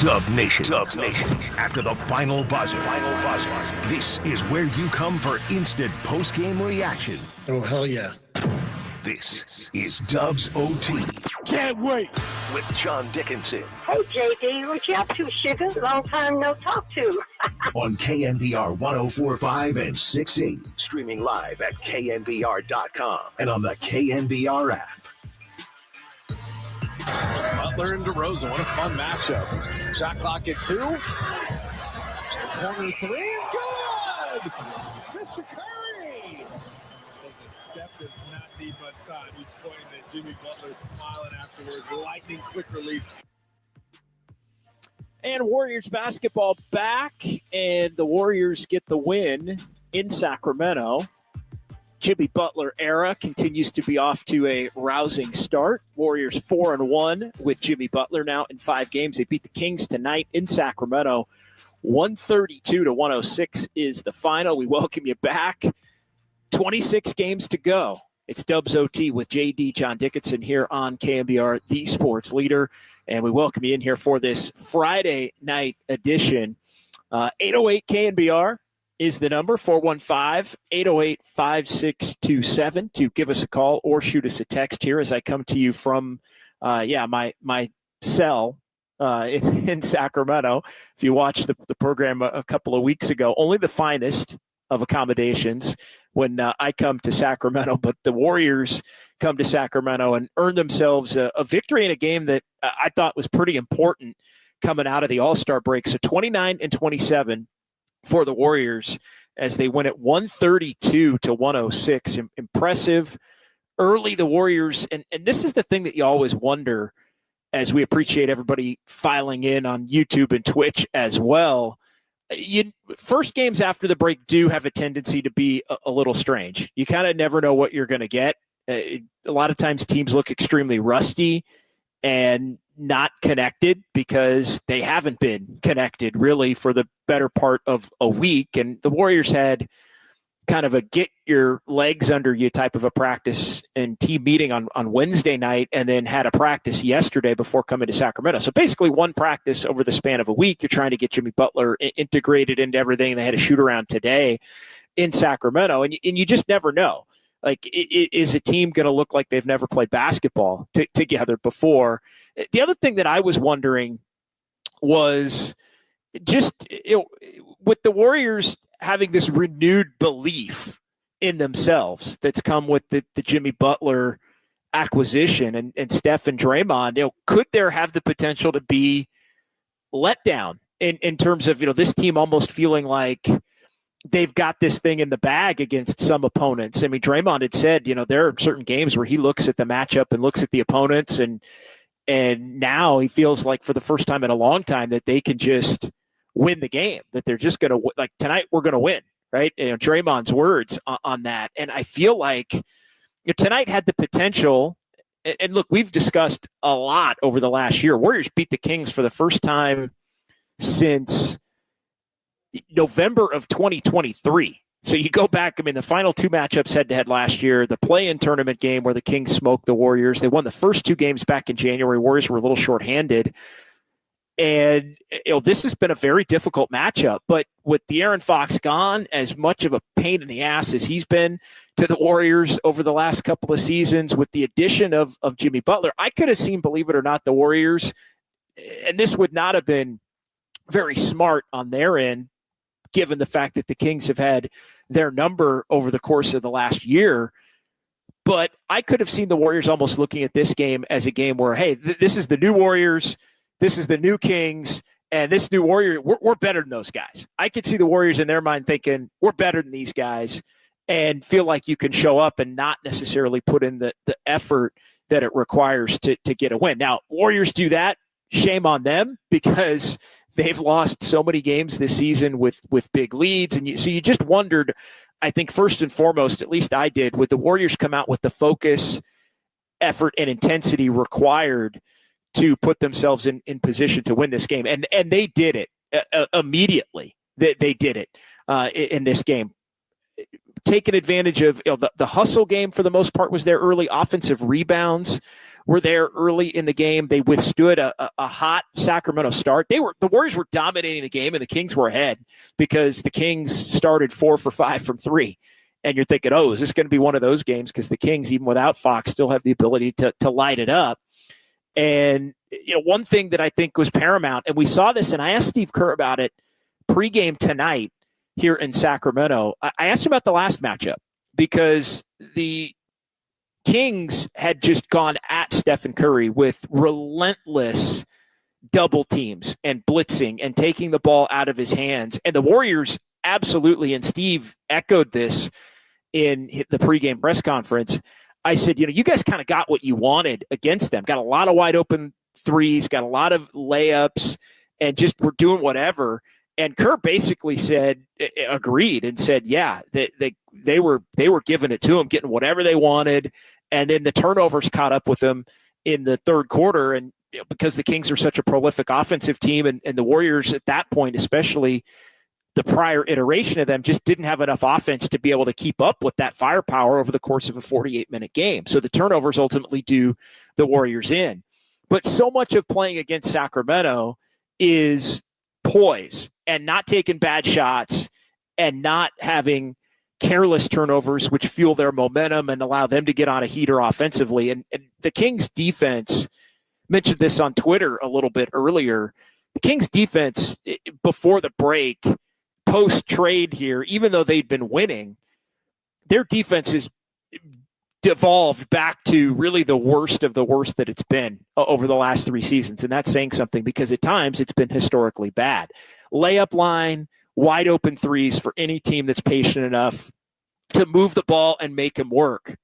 Dub Nation. After the final buzzer. This is where you come for instant post-game reaction. Oh, hell yeah. This is Dub's OT. Can't wait. With John Dickinson. Hey, JD, what you up to, sugar? Long time no talk to. On KNBR 104.5 and 6.8. Streaming live at KNBR.com and on the KNBR app. Butler and DeRozan, what a fun matchup. Shot clock at 2. Corner 3 is good. Mr. Curry. Steph does not need much time. He's pointing at Jimmy Butler, smiling afterwards. Lightning quick release. And Warriors basketball back, and the Warriors get the win in Sacramento. Jimmy Butler era continues to be off to a rousing start. Warriors 4-1 with Jimmy Butler now in 5 games. They beat the Kings tonight in Sacramento. 132-106 is the final. We welcome you back. 26 games to go. It's Dubs OT with JD John Dickinson here on KNBR, the sports leader. And we welcome you in here for this Friday night edition. 808 KNBR is the number, 415-808-5627 to give us a call or shoot us a text here as I come to you from, my cell in Sacramento. If you watched the program a couple of weeks ago, only the finest of accommodations when I come to Sacramento, but the Warriors come to Sacramento and earn themselves a victory in a game that I thought was pretty important coming out of the All-Star break. So 29-27 for the Warriors as they win at 132-106. Impressive. Early, the Warriors, and this is the thing that you always wonder as we appreciate everybody filing in on YouTube and Twitch as well. First games after the break do have a tendency to be a little strange. You kind of never know what you're going to get. A lot of times teams look extremely rusty and not connected because they haven't been connected really for the better part of a week. And the Warriors had kind of a get your legs under you type of a practice and team meeting on Wednesday night, and then had a practice yesterday before coming to Sacramento. So basically one practice over the span of a week. You're trying to get Jimmy Butler integrated into everything. They had a shoot around today in Sacramento, and you just never know. Like, is a team going to look like they've never played basketball together before? The other thing that I was wondering was just with the Warriors having this renewed belief in themselves that's come with the Jimmy Butler acquisition and Steph and Draymond, could there have the potential to be let down in terms of, this team almost feeling like they've got this thing in the bag against some opponents? I mean, Draymond had said, there are certain games where he looks at the matchup and looks at the opponents, and now he feels like for the first time in a long time that they can just win the game, that they're just going to, like, tonight we're going to win, right? Draymond's words on that. And I feel like tonight had the potential, and look, we've discussed a lot over the last year. Warriors beat the Kings for the first time since November of 2023. So you go back, the final 2 matchups head-to-head last year, the play-in tournament game where the Kings smoked the Warriors. They won the first 2 games back in January. Warriors were a little shorthanded. And this has been a very difficult matchup. But with De'Aaron Fox gone, as much of a pain in the ass as he's been to the Warriors over the last couple of seasons, with the addition of Jimmy Butler, I could have seen, believe it or not, the Warriors, and this would not have been very smart on their end, given the fact that the Kings have had their number over the course of the last year. But I could have seen the Warriors almost looking at this game as a game where, hey, this is the new Warriors, this is the new Kings, and this new Warrior, we're better than those guys. I could see the Warriors in their mind thinking, we're better than these guys, and feel like you can show up and not necessarily put in the effort that it requires to get a win. Now, Warriors do that, shame on them, because they've lost so many games this season with big leads. And so you just wondered, I think first and foremost, at least I did, would the Warriors come out with the focus, effort, and intensity required to put themselves in position to win this game? And they did it immediately. They did it in this game. Taking advantage of the hustle game for the most part was their early offensive rebounds were there early in the game. They withstood a hot Sacramento start. The Warriors were dominating the game, and the Kings were ahead because the Kings started 4 for 5 from 3. And you're thinking, oh, is this going to be one of those games? Because the Kings, even without Fox, still have the ability to light it up. And one thing that I think was paramount, and we saw this, and I asked Steve Kerr about it pregame tonight here in Sacramento. I asked him about the last matchup because the Kings had just gone at Stephen Curry with relentless double teams and blitzing and taking the ball out of his hands. And the Warriors absolutely, and Steve echoed this in the pregame press conference. I said, you guys kind of got what you wanted against them. Got a lot of wide open threes, got a lot of layups, and just were doing whatever. And Kerr basically agreed and said, yeah, they were giving it to them, getting whatever they wanted. And then the turnovers caught up with them in the third quarter. And because the Kings are such a prolific offensive team, and the Warriors at that point, especially the prior iteration of them, just didn't have enough offense to be able to keep up with that firepower over the course of a 48-minute game. So the turnovers ultimately do the Warriors in. But so much of playing against Sacramento is poise and not taking bad shots and not having careless turnovers, which fuel their momentum and allow them to get on a heater offensively. And the Kings defense, mentioned this on Twitter a little bit earlier, the Kings defense before the break, post-trade here, even though they'd been winning, their defense has devolved back to really the worst of the worst that it's been over the last 3 seasons. And that's saying something because at times it's been historically bad. Layup line, wide open threes for any team that's patient enough to move the ball and make them work.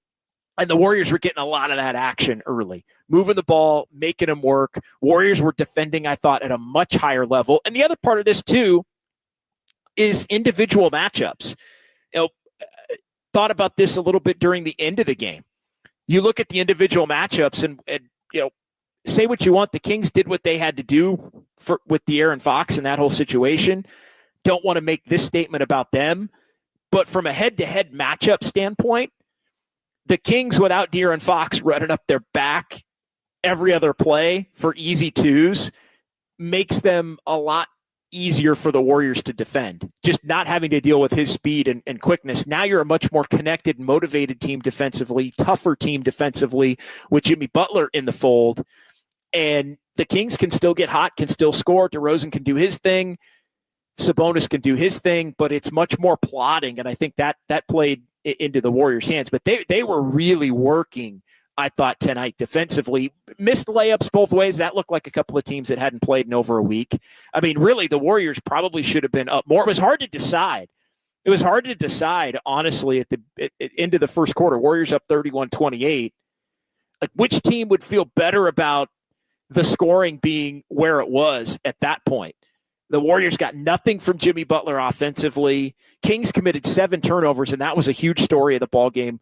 And the Warriors were getting a lot of that action early, moving the ball, making them work. Warriors were defending, I thought, at a much higher level. And the other part of this, too, is individual matchups. Thought about this a little bit during the end of the game. You look at the individual matchups and say what you want. The Kings did what they had to do with De'Aaron Fox and that whole situation. Don't want to make this statement about them. But from a head-to-head matchup standpoint, the Kings without De'Aaron Fox running up their back every other play for easy twos makes them a lot easier for the Warriors to defend. Just not having to deal with his speed and quickness. Now you're a much more connected, motivated team defensively, tougher team defensively with Jimmy Butler in the fold. And the Kings can still get hot, can still score. DeRozan can do his thing. Sabonis can do his thing, but it's much more plotting. And I think that played into the Warriors' hands. But they were really working, I thought, tonight defensively. Missed layups both ways. That looked like a couple of teams that hadn't played in over a week. I mean, really, the Warriors probably should have been up more. It was hard to decide. It was hard to decide, honestly, at the end of the first quarter. Warriors up 31-28. Like, which team would feel better about the scoring being where it was at that point? The Warriors got nothing from Jimmy Butler offensively. Kings committed 7 turnovers, and that was a huge story of the ballgame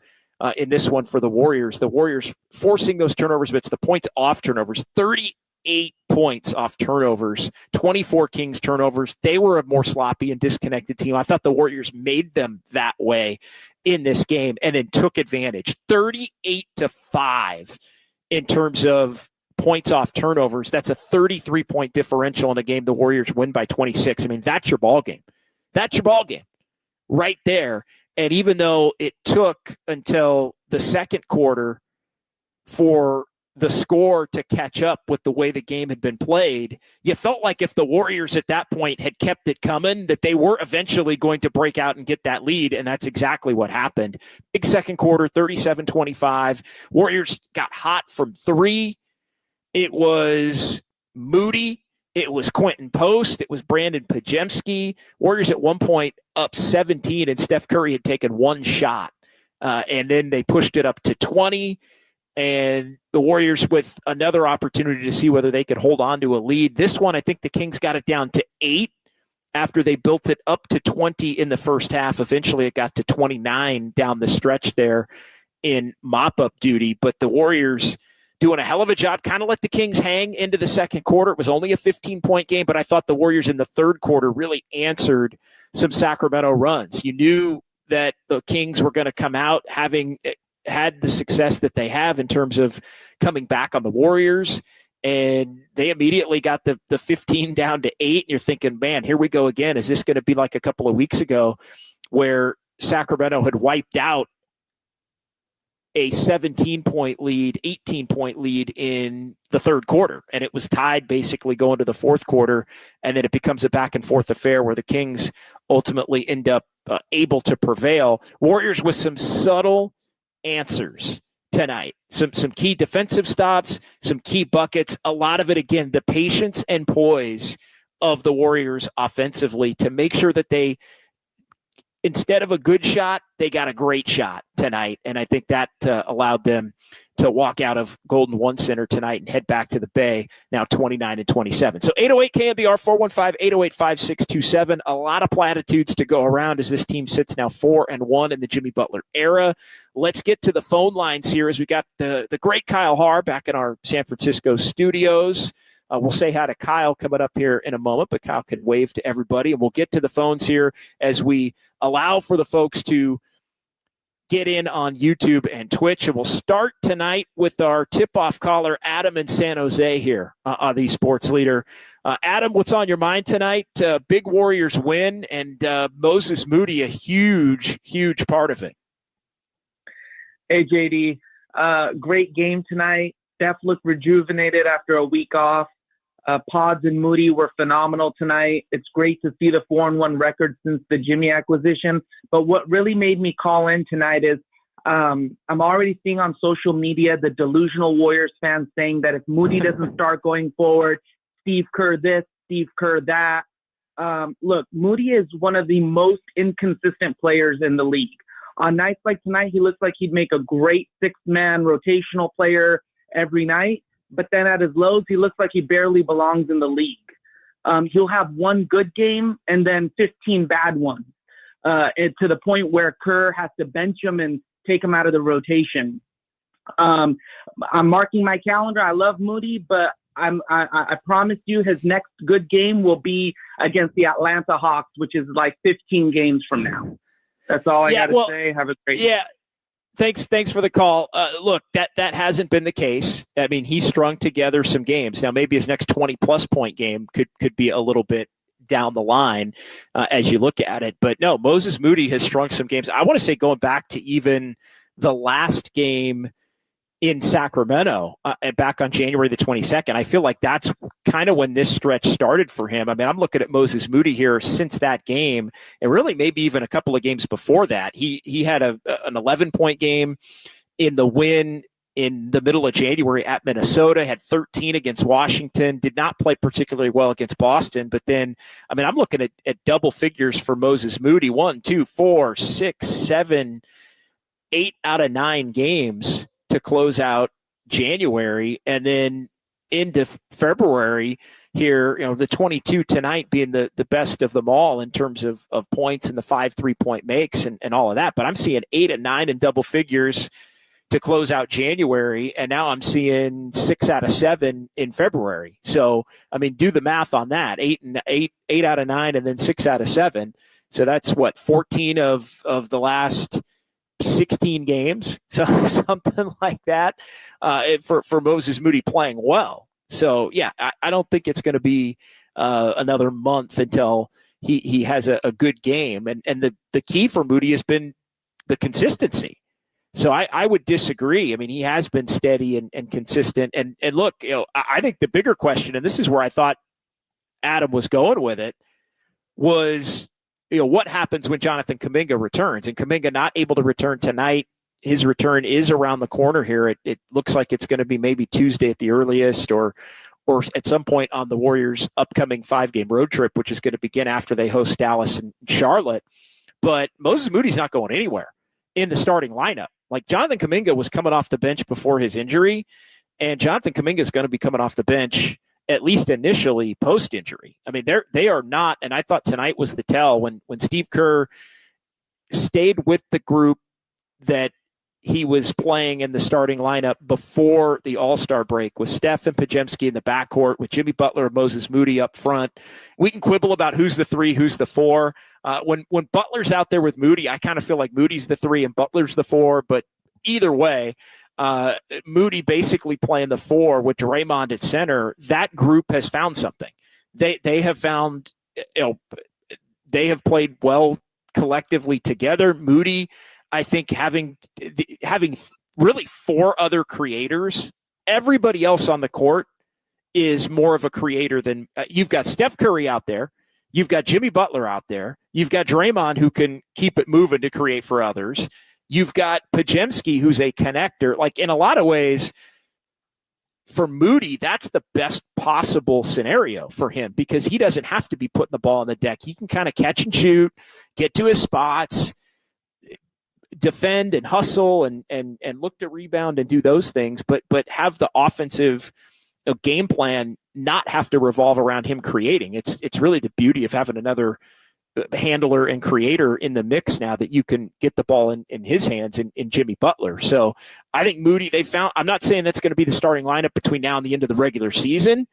in this one for the Warriors. The Warriors forcing those turnovers, but it's the points off turnovers. 38 points off turnovers, 24 Kings turnovers. They were a more sloppy and disconnected team. I thought the Warriors made them that way in this game and then took advantage. 38-5 in terms of points off turnovers. That's a 33-point differential in a game the Warriors win by 26. I mean, that's your ball game. That's your ball game right there. And even though it took until the second quarter for the score to catch up with the way the game had been played, you felt like if the Warriors at that point had kept it coming, that they were eventually going to break out and get that lead, and that's exactly what happened. Big second quarter, 37-25. Warriors got hot from 3. It was Moody. It was Quentin Post. It was Brandon Pajemski. Warriors at one point up 17, and Steph Curry had taken 1 shot. And then they pushed it up to 20. And the Warriors with another opportunity to see whether they could hold on to a lead. This one, I think the Kings got it down to 8 after they built it up to 20 in the first half. Eventually it got to 29 down the stretch there in mop-up duty. But the Warriors doing a hell of a job, kind of let the Kings hang into the second quarter. It was only a 15-point game, but I thought the Warriors in the third quarter really answered some Sacramento runs. You knew that the Kings were going to come out having had the success that they have in terms of coming back on the Warriors. And they immediately got the 15 down to 8. And you're thinking, man, here we go again. Is this going to be like a couple of weeks ago where Sacramento had wiped out a 17-point lead, 18-point lead in the third quarter, and it was tied basically going to the fourth quarter, and then it becomes a back-and-forth affair where the Kings ultimately end up able to prevail. Warriors with some subtle answers tonight, some key defensive stops, some key buckets, a lot of it, again, the patience and poise of the Warriors offensively to make sure that they, instead of a good shot, they got a great shot tonight. And I think that allowed them to walk out of Golden One Center tonight and head back to the Bay, now 29-27. So 808 KNBR 415-808-5627. A lot of platitudes to go around as this team sits now 4-1 in the Jimmy Butler era. Let's get to the phone lines here as we got the great Kyle Haar back in our San Francisco studios. We'll say hi to Kyle coming up here in a moment, but Kyle can wave to everybody, and we'll get to the phones here as we allow for the folks to get in on YouTube and Twitch. And we'll start tonight with our tip-off caller, Adam in San Jose here on the Sports Leader. Adam, what's on your mind tonight? Big Warriors win, and Moses Moody, a huge, huge part of it. Hey, JD. Great game tonight. Steph looked rejuvenated after a week off. Pods and Moody were phenomenal tonight. It's great to see the 4-1 record since the Jimmy acquisition. But what really made me call in tonight is I'm already seeing on social media the delusional Warriors fans saying that if Moody doesn't start going forward, Steve Kerr this, Steve Kerr that. Look, Moody is one of the most inconsistent players in the league. On nights like tonight, he looks like he'd make a great six-man rotational player every night. But then at his lows, he looks like he barely belongs in the league. He'll have one good game and then 15 bad ones, to the point where Kerr has to bench him and take him out of the rotation. I'm marking my calendar. I love Moody, but I promise you his next good game will be against the Atlanta Hawks, which is like 15 games from now. That's all I got to say. Have a great day. Thanks for the call. Look, that hasn't been the case. I mean, he strung together some games. Now, maybe his next 20-plus point game could be a little bit down the line as you look at it. But no, Moses Moody has strung some games. I want to say going back to even the last game in Sacramento back on January the 22nd, I feel like that's kind of when this stretch started for him. I mean, I'm looking at Moses Moody here since that game, and really maybe even a couple of games before that. He had an 11-point game in the win in the middle of January at Minnesota, had 13 against Washington, did not play particularly well against Boston. But then, I mean, I'm looking at double figures for Moses Moody, 1, 2, 4, 6, 7, 8 out of 9 games to close out January, and then into February here, the 22 tonight being the best of them all in terms of points and the 5 3-point makes and all of that. But I'm seeing 8 and 9 in double figures to close out January, and now I'm seeing 6 out of 7 in February. So, I mean, do the math on that: 8 out of 9, and then 6 out of 7. So that's what, 14 of the last 16 games, so something like that, for Moses Moody playing well. So yeah, I don't think it's going to be another month until he has a good game. And the key for Moody has been the consistency. So I would disagree. I mean, he has been steady and consistent. And look, I think the bigger question, and this is where I thought Adam was going with it, was, what happens when Jonathan Kuminga returns? And Kuminga not able to return tonight. His return is around the corner here. It looks like it's going to be maybe Tuesday at the earliest, or at some point on the Warriors' upcoming 5-game road trip, which is going to begin after they host Dallas and Charlotte. But Moses Moody's not going anywhere in the starting lineup. Like, Jonathan Kuminga was coming off the bench before his injury, and Jonathan Kuminga is going to be coming off the bench at least initially post-injury. I mean, they are not, and I thought tonight was the tell when Steve Kerr stayed with the group that he was playing in the starting lineup before the All-Star break, with Steph and Podziemski in the backcourt, with Jimmy Butler and Moses Moody up front. We can quibble about who's the 3, who's the 4. When Butler's out there with Moody, I kind of feel like Moody's the 3 and Butler's the 4, but either way, Moody basically playing the 4 with Draymond at center, that group has found something. They have found, they have played well collectively together. Moody, I think, having really 4 other creators. Everybody else on the court is more of a creator than you've got Steph Curry out there. You've got Jimmy Butler out there. You've got Draymond, who can keep it moving to create for others. You've got Pajemski, who's a connector. Like, in a lot of ways, for Moody, that's the best possible scenario for him, because he doesn't have to be putting the ball on the deck. He can kind of catch and shoot, get to his spots, defend and hustle and look to rebound and do those things, but have the offensive game plan not have to revolve around him creating. It's really the beauty of having another handler and creator in the mix now, that you can get the ball in his hands in Jimmy Butler. So I think Moody, I'm not saying that's going to be the starting lineup between now and the end of the regular season,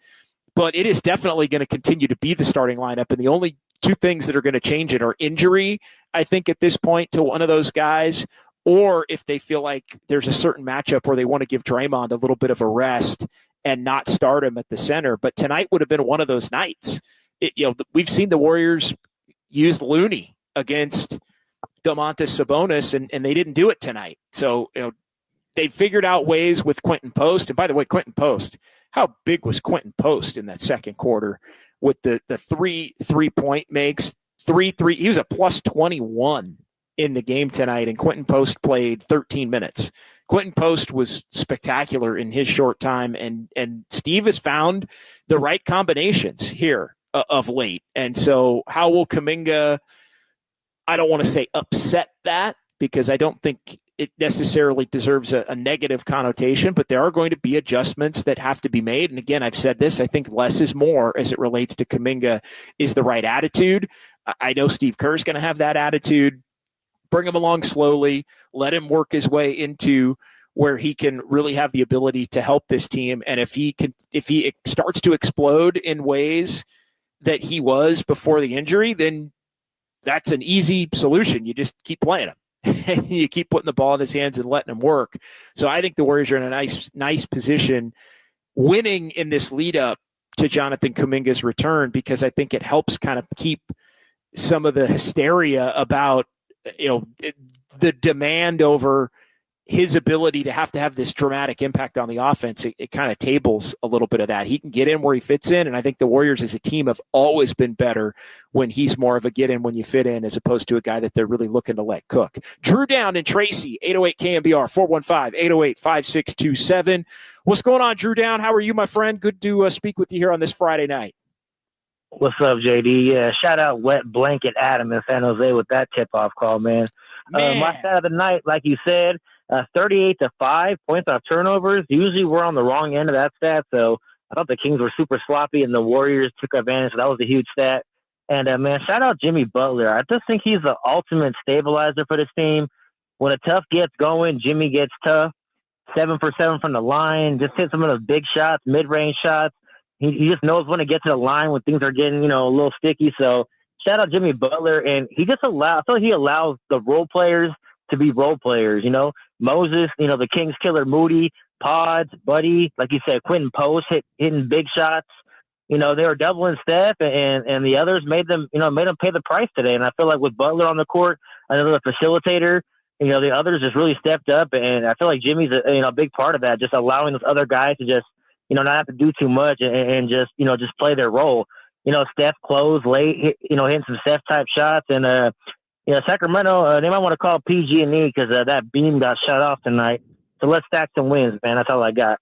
but it is definitely going to continue to be the starting lineup. And the only 2 things that are going to change it are injury, I think, at this point, to one of those guys, or if they feel like there's a certain matchup where they want to give Draymond a little bit of a rest and not start him at the center. But tonight would have been one of those nights. We've seen the Warriors use Looney against Domantas Sabonis, and they didn't do it tonight. So, they figured out ways with Quentin Post. And by the way, Quentin Post, how big was Quentin Post in that second quarter with the 3 3-point makes, 3-3. He was a plus 21 in the game tonight, and Quentin Post played 13 minutes. Quentin Post was spectacular in his short time, and Steve has found the right combinations here of late. And so how will Kuminga, I don't want to say upset that, because I don't think it necessarily deserves a negative connotation, but there are going to be adjustments that have to be made. And again, I've said this, I think less is more as it relates to Kuminga is the right attitude. I know Steve Kerr's going to have that attitude. Bring him along slowly, let him work his way into where he can really have the ability to help this team. And if he starts to explode in ways that he was before the injury, then that's an easy solution. You just keep playing him. You keep putting the ball in his hands and letting him work. So I think the Warriors are in a nice position winning in this lead up to Jonathan Kuminga's return, because I think it helps kind of keep some of the hysteria about, the demand over his ability to have this dramatic impact on the offense. It kind of tables a little bit of that. He can get in where he fits in. And I think the Warriors as a team have always been better when he's more of a get in when you fit in, as opposed to a guy that they're really looking to let cook. Drew Down and Tracy, 808 KNBR, 415-808-5627. What's going on, Drew Down? How are you, my friend? Good to speak with you here on this Friday night. What's up, JD? Yeah, shout out Wet Blanket Adam in San Jose with that tip-off call, man. My stat of the night, like you said, 38-5 points off turnovers. Usually we're on the wrong end of that stat, so I thought the Kings were super sloppy and the Warriors took advantage. So that was a huge stat. And, man, shout out Jimmy Butler. I just think he's the ultimate stabilizer for this team. When a tough gets going, Jimmy gets tough. 7 for 7 from the line. Just hit some of those big shots, mid-range shots. He just knows when to get to the line when things are getting, a little sticky. So shout out Jimmy Butler. And he just I feel like he allows the role players to be role players, Moses, the Kings killer, Moody, Pods, Buddy, like you said, Quentin Post hitting big shots. They were doubling Steph and the others made them pay the price today. And I feel like with Butler on the court, another facilitator, the others just really stepped up. And I feel like Jimmy's a big part of that, just allowing those other guys to just, not have to do too much and just, just play their role. Steph closed late, hitting some Steph type shots. And, Sacramento, they might want to call PG&E because that beam got shut off tonight. So let's stack some wins, man. That's all I got.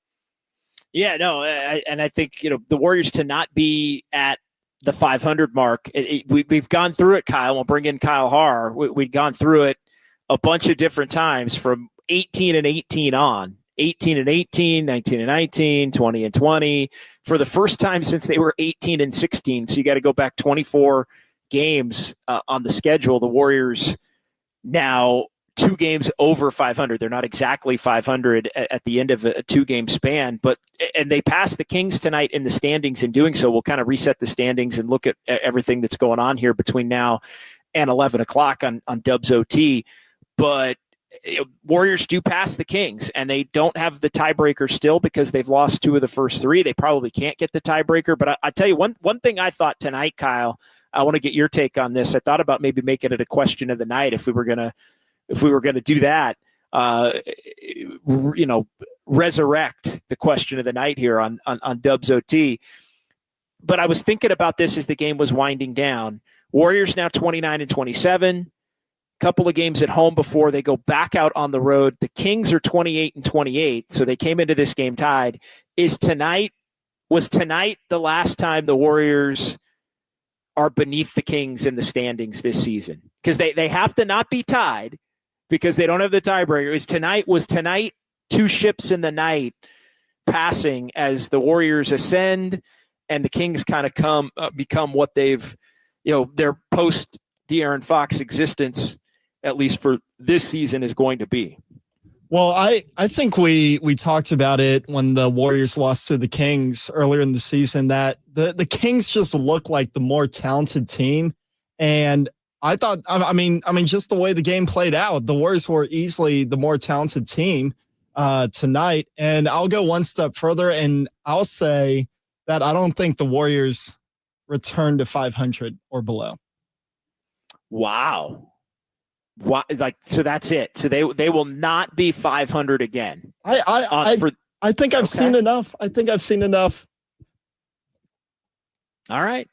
Yeah, no, and I think, the Warriors to not be at the 500 mark, we've gone through it, Kyle. We'll bring in Kyle Harr. We've gone through it a bunch of different times from 18-18 on. 18-18, 19-19, 20-20, for the first time since they were 18-16. So you got to go back 24 games on the schedule. The Warriors now 2 games over 500. They're not exactly 500 at the end of a 2-game span, and they passed the Kings tonight in the standings. In doing so, we'll kind of reset the standings and look at everything that's going on here between now and 11 o'clock on Dubs OT. But Warriors do pass the Kings, and they don't have the tiebreaker still because they've lost 2 of the first 3. They probably can't get the tiebreaker. But I tell you, one thing I thought tonight, Kyle, I want to get your take on this. I thought about maybe making it a question of the night if we were gonna do that. Resurrect the question of the night here on Dubs OT. But I was thinking about this as the game was winding down. Warriors now 29-27. Couple of games at home before they go back out on the road. The Kings are 28-28, so they came into this game tied. Was tonight the last time the Warriors are beneath the Kings in the standings this season? Because they have to not be tied because they don't have the tiebreaker. Was tonight 2 ships in the night passing as the Warriors ascend and the Kings kind of become what they've, their post De'Aaron Fox existence, at least for this season, is going to be? Well, I think we talked about it when the Warriors lost to the Kings earlier in the season, that the Kings just look like the more talented team. And I thought, I mean, just the way the game played out, the Warriors were easily the more talented team tonight. And I'll go one step further, and I'll say that I don't think the Warriors return to 500 or below. Wow. So that's it. So they will not be 500 again. I think I've seen enough. I think I've seen enough. All right.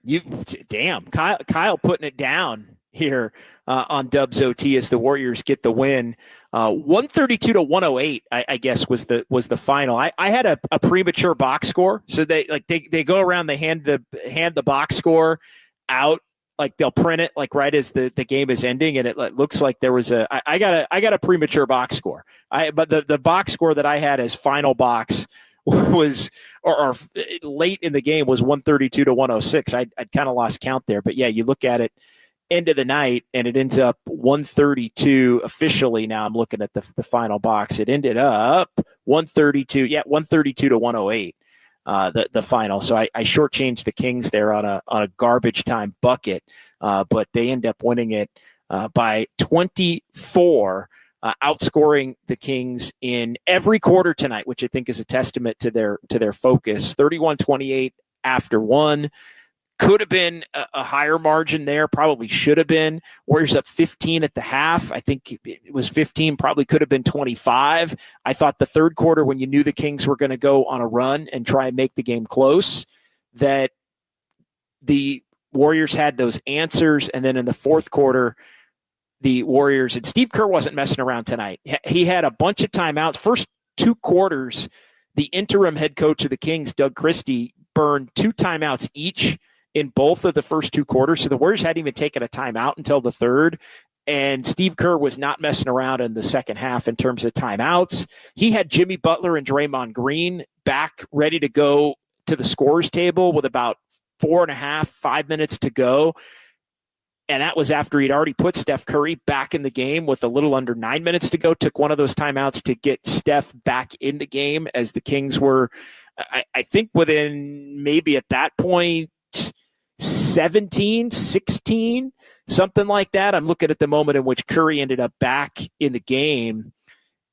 Kyle putting it down here on Dubs OT as the Warriors get the win. 132-108, I guess was the final. I had a premature box score. So they go around, they hand the box score out. Like they'll print it like right as the game is ending, and it looks like there was I got a premature box score. But the box score that I had as final box was or late in the game was 132-106. I'd kind of lost count there, but yeah, you look at it end of the night and it ends up 132 officially. Now I'm looking at the final box. It ended up 132-108. The final. So I shortchanged the Kings there on a garbage time bucket, but they end up winning it by 24, outscoring the Kings in every quarter tonight, which I think is a testament to their focus. 31-28 after 1. Could have been a higher margin there. Probably should have been. Warriors up 15 at the half. I think it was 15. Probably could have been 25. I thought the third quarter, when you knew the Kings were going to go on a run and try and make the game close, that the Warriors had those answers. And then in the fourth quarter, the Warriors, and Steve Kerr wasn't messing around tonight. He had a bunch of timeouts. First 2 quarters, the interim head coach of the Kings, Doug Christie, burned 2 timeouts each in both of the first 2 quarters. So the Warriors hadn't even taken a timeout until the third. And Steve Kerr was not messing around in the second half in terms of timeouts. He had Jimmy Butler and Draymond Green back ready to go to the scorers table with about 5 minutes to go. And that was after he'd already put Steph Curry back in the game with a little under 9 minutes to go. Took one of those timeouts to get Steph back in the game as the Kings were, I think, within maybe at that point, 17, 16, something like that. I'm looking at the moment in which Curry ended up back in the game.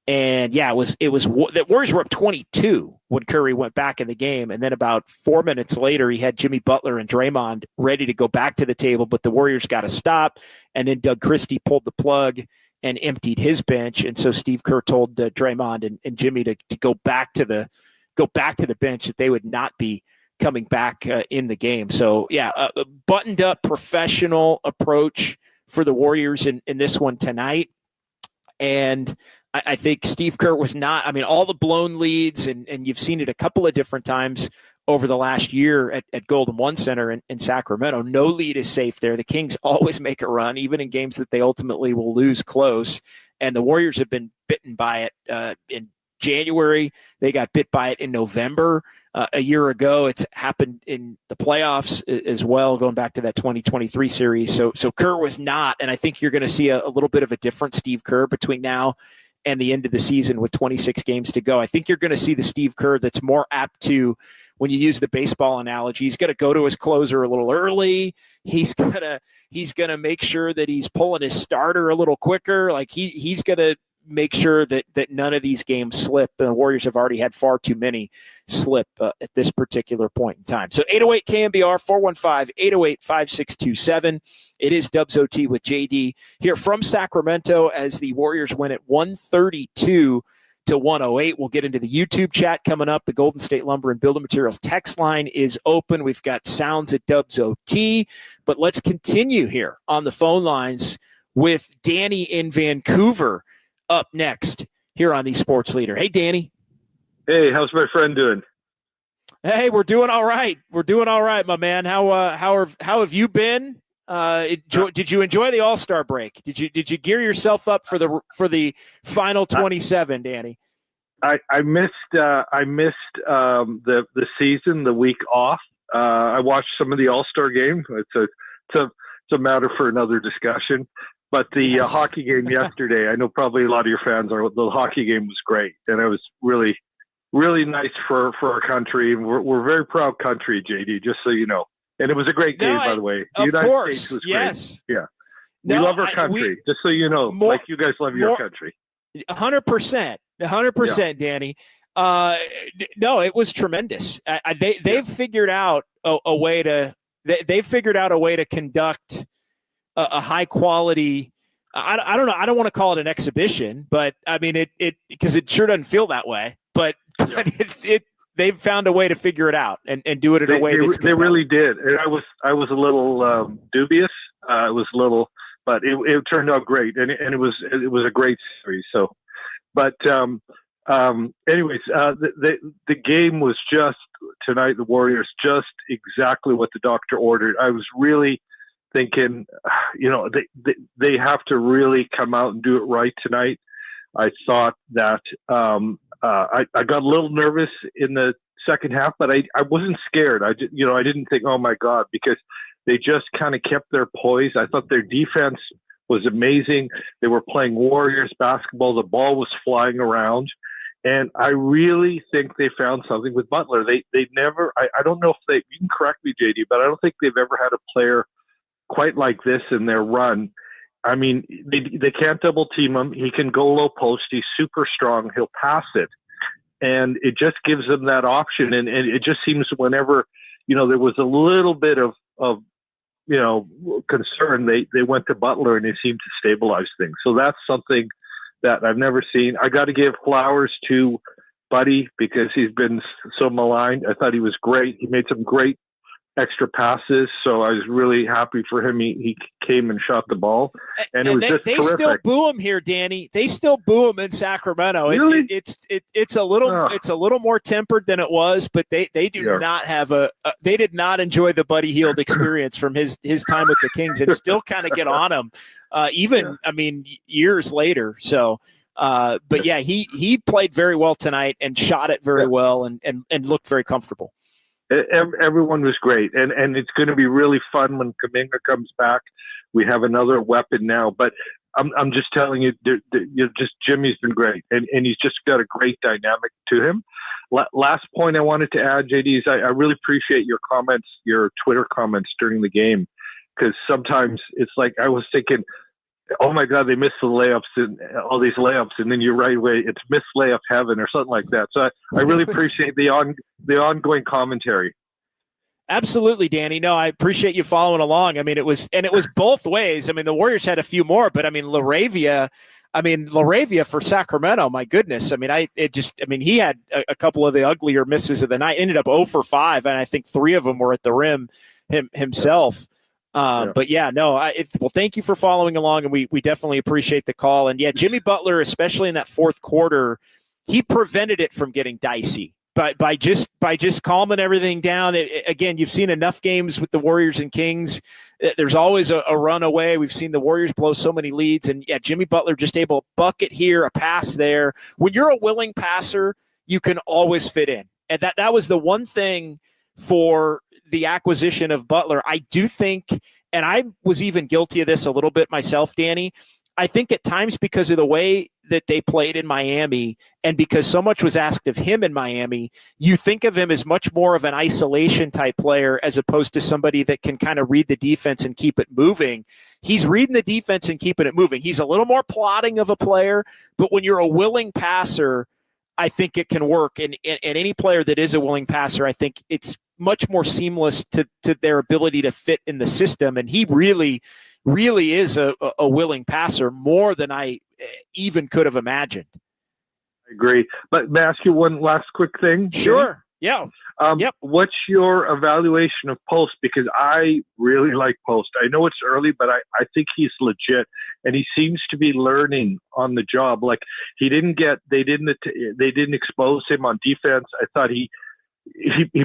And yeah, it was the Warriors were up 22 when Curry went back in the game. And then about 4 minutes later, he had Jimmy Butler and Draymond ready to go back to the table, but the Warriors got to stop. And then Doug Christie pulled the plug and emptied his bench. And so Steve Kerr told Draymond and Jimmy to go back to the bench, that they would not be coming back in the game. So yeah, a buttoned up professional approach for the Warriors in this one tonight. And I think Steve Kerr was not, all the blown leads, and you've seen it a couple of different times over the last year at Golden One Center in Sacramento. No lead is safe there. The Kings always make a run, even in games that they ultimately will lose close. And the Warriors have been bitten by it in January. They got bit by it in November. A year ago, it's happened in the playoffs as well, going back to that 2023 series. So Kerr was not, and I think you're going to see a little bit of a different Steve Kerr between now and the end of the season with 26 games to go. I think you're going to see the Steve Kerr that's more apt to, when you use the baseball analogy, he's going to go to his closer a little early. He's going to make sure that he's pulling his starter a little quicker. Like he's going to make sure that none of these games slip. The Warriors have already had far too many slip at this particular point in time. So 808 KNBR 415-808-5627. It is Dubs OT with JD here from Sacramento as the Warriors win at 132 to 108. We'll get into the YouTube chat coming up. The Golden State Lumber and Building Materials text line is open. We've got sounds at Dubs OT, but let's continue here on the phone lines with Danny in Vancouver up next here on the Sports Leader. Hey, Danny. Hey, how's my friend doing? Hey, we're doing all right. We're doing all right, my man. How have you been? Did you enjoy the All-Star break? Did you gear yourself up for the final 27, Danny? I missed the season, the week off. I watched some of the All-Star game. It's a matter for another discussion. But the hockey game yesterday, I know probably a lot of your fans are. The hockey game was great, and it was really, really nice for our country. And we're a very proud country, JD. Just so you know. And it was a great game, by the way. The United States was yes. great. Yeah. We love our country, just so you know, like you guys love your country. 100%. 100%, Danny. No, it was tremendous. They've figured out a way to conduct a high quality. I don't know. I don't want to call it an exhibition, but I mean it because it sure doesn't feel that way. But they've found a way to figure it out and do it in a way that's compelling. They really did. And I was a little dubious. It was a little, but it turned out great, and it was a great series. So, but anyways, the game was just tonight. The Warriors just exactly what the doctor ordered. I was really thinking, they have to really come out and do it right tonight. I thought that. I got a little nervous in the second half, but I wasn't scared. I didn't think, oh my God, because they just kind of kept their poise. I thought their defense was amazing. They were playing Warriors basketball. The ball was flying around. And I really think they found something with Butler. They never, I don't know if you can correct me, JD, but I don't think they've ever had a player quite like this in their run. I mean, they can't double team him. He can go low post. He's super strong. He'll pass it. And it just gives them that option. And it just seems whenever, there was a little bit of concern, they went to Butler and they seemed to stabilize things. So that's something that I've never seen. I got to give flowers to Buddy because he's been so maligned. I thought he was great. He made some great extra passes, so I was really happy for him. He came and shot the ball, and it was just terrific. They still boo him here, Danny. They still boo him in Sacramento. Really? It's a little more tempered than it was, but they do not have they did not enjoy the Buddy Hield experience from his time with the Kings, and still kind of get on him, years later. So. But yeah, he played very well tonight and shot it very well and looked very comfortable. Everyone was great, and it's going to be really fun when Kuminga comes back. We have another weapon now, but I'm just telling you, Jimmy's been great, and he's just got a great dynamic to him. Last point I wanted to add, JD, is I really appreciate your comments, your Twitter comments during the game, because sometimes it's like I was thinking, oh my God, they missed the layups and all these layups, and then you're right away, it's missed layup heaven or something like that. So I really appreciate the ongoing commentary. Absolutely, Danny. No, I appreciate you following along. I mean, it was both ways. I mean, the Warriors had a few more, but I mean, LaRavia for Sacramento, my goodness. I mean, he had a couple of the uglier misses of the night, ended up 0 for 5, and I think 3 of them were at the rim himself. But yeah, no, thank you for following along, and we definitely appreciate the call. And yeah, Jimmy Butler, especially in that fourth quarter, he prevented it from getting dicey by just calming everything down. Again, you've seen enough games with the Warriors and Kings. There's always a run away. We've seen the Warriors blow so many leads, and yeah, Jimmy Butler just able to bucket here, a pass there. When you're a willing passer, you can always fit in, and that was the one thing for the acquisition of Butler. I do think, and I was even guilty of this a little bit myself, Danny, I think at times because of the way that they played in Miami and because so much was asked of him in Miami, you think of him as much more of an isolation type player as opposed to somebody that can kind of read the defense and keep it moving. He's reading the defense and keeping it moving. He's a little more plotting of a player, but when you're a willing passer, I think it can work. And any player that is a willing passer, I think it's much more seamless to their ability to fit in the system. And he really is a willing passer, more than I even could have imagined. I agree. But may I ask you one last quick thing? Sure. Yeah. Yep. What's your evaluation of Post? Because I really like Post. I know it's early, but I think he's legit, and he seems to be learning on the job. Like they didn't expose him on defense. I thought he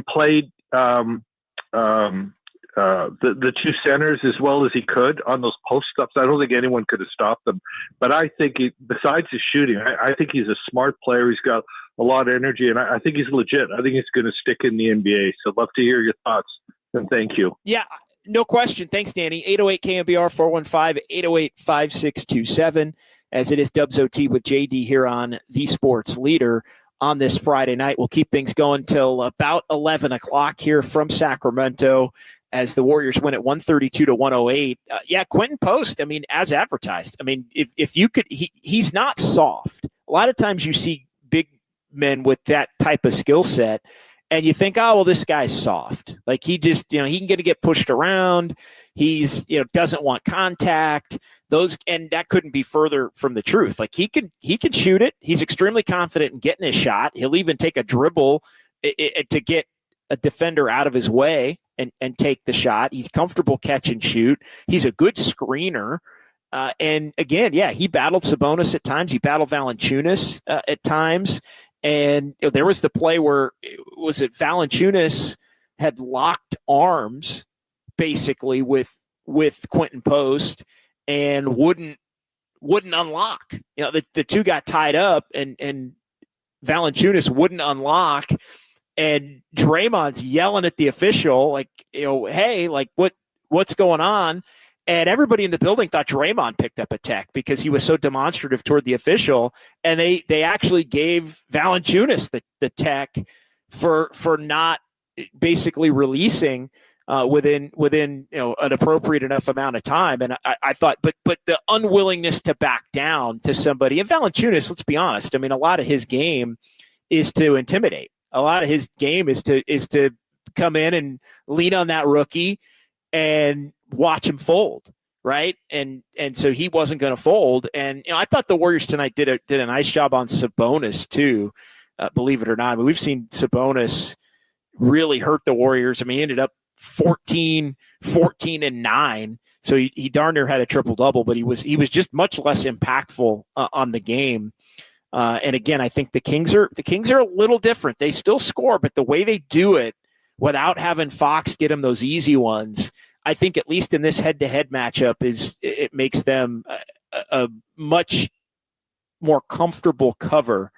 played the two centers as well as he could on those post ups. I don't think anyone could have stopped them. But I think besides his shooting, I think he's a smart player. He's got a lot of energy, and I think he's legit. I think he's going to stick in the NBA. So I'd love to hear your thoughts, and thank you. Yeah, no question. Thanks, Danny. 808 KNBR 415-808-5627, as it is Dubs OT with JD here on The Sports Leader on this Friday night. We'll keep things going till about 11 o'clock here from Sacramento as the Warriors win at 132-108. Quentin Post, I mean, as advertised. I mean, if you could, he's not soft. A lot of times you see big men with that type of skill set, and you think, oh, well, this guy's soft. Like he just, he can get pushed around. He's, doesn't want contact. And that couldn't be further from the truth. Like he can shoot it. He's extremely confident in getting his shot. He'll even take a dribble to get a defender out of his way and take the shot. He's comfortable catch and shoot. He's a good screener. And again, he battled Sabonis at times. He battled Valanciunas at times. And there was the play where Valanciunas had locked arms basically with Quentin Post and wouldn't unlock. The two got tied up and Valanciunas wouldn't unlock. And Draymond's yelling at the official, like, hey, like what's going on? And everybody in the building thought Draymond picked up a tech because he was so demonstrative toward the official. And they actually gave Valanciunas the tech for not basically releasing within an appropriate enough amount of time. And I thought, but the unwillingness to back down to somebody, and Valanciunas, let's be honest, I mean, a lot of his game is to intimidate. A lot of his game is to come in and lean on that rookie and watch him fold, right? And so he wasn't going to fold. And I thought the Warriors tonight did a nice job on Sabonis too, believe it or not. I mean, we've seen Sabonis really hurt the Warriors. I mean, he ended up 14 and 9. So he darn near had a triple double, but he was just much less impactful on the game. And again, I think the Kings are a little different. They still score, but the way they do it without having Fox get them those easy ones, I think at least in this head-to-head matchup it makes them a much more comfortable cover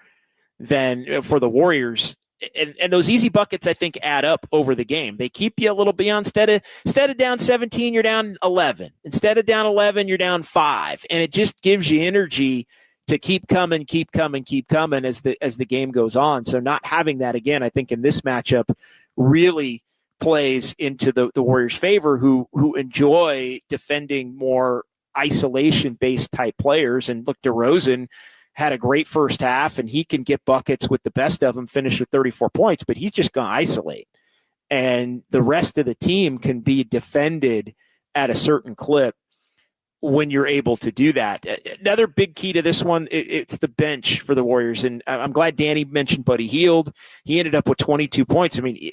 than for the Warriors. And those easy buckets, I think, add up over the game. They keep you a little beyond. Instead of down 17, you're down 11. Instead of down 11, you're down 5. And it just gives you energy to keep coming as the game goes on. So not having that again, I think in this matchup really plays into the Warriors' favor, who enjoy defending more isolation-based type players. And look, DeRozan had a great first half, and he can get buckets with the best of them, finish with 34 points, but he's just going to isolate. And the rest of the team can be defended at a certain clip when you're able to do that. Another big key to this one, it's the bench for the Warriors. And I'm glad Danny mentioned Buddy Hield. He ended up with 22 points. I mean,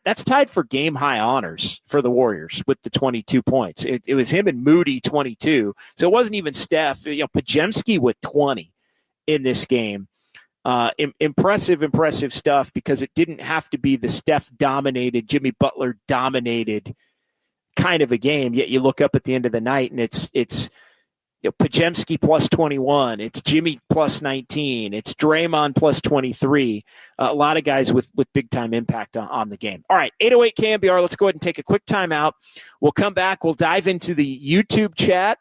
that's tied for game high honors for the Warriors with the 22 points. It was him and Moody 22. So it wasn't even Steph. Pajemski with 20 in this game. Impressive stuff, because it didn't have to be the Steph dominated, Jimmy Butler dominated kind of a game. Yet you look up at the end of the night and it's Pajemski plus 21, it's Jimmy plus 19, it's Draymond plus 23. A lot of guys with big time impact on the game. All right, 808 KNBR. Let's go ahead and take a quick timeout. We'll come back. We'll dive into the YouTube chat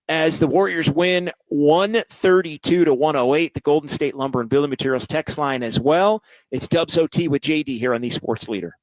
as the Warriors win 132-108. The Golden State Lumber and Building Materials text line as well. It's Dubs OT with JD here on the Sports Leader.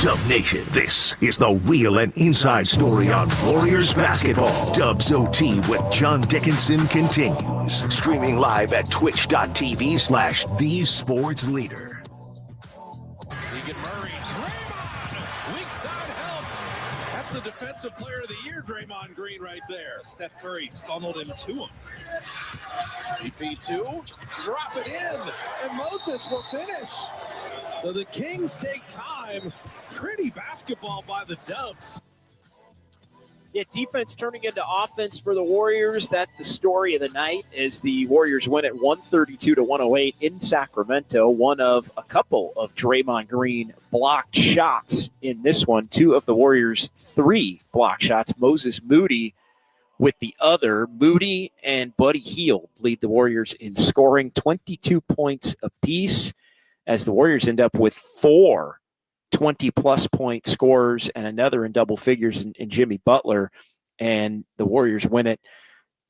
Dub Nation, this is the real and inside story on Warriors basketball. Dubs OT with John Dickinson continues. Streaming live at twitch.tv/thesportsleader. Keegan Murray, Draymond, weak side help. That's the defensive player of the year, Draymond Green, right there. Steph Curry funneled him to him. BP2, drop it in, and Moses will finish. So the Kings take time. Pretty basketball by the Dubs. Yeah, defense turning into offense for the Warriors. That's the story of the night as the Warriors win at 132-108 in Sacramento. One of a couple of Draymond Green blocked shots in this one. Two of the Warriors' three block shots. Moses Moody with the other. Moody and Buddy Hield lead the Warriors in scoring, 22 points apiece, as the Warriors end up with 4 20-plus point scorers and another in double figures in Jimmy Butler, and the Warriors win it.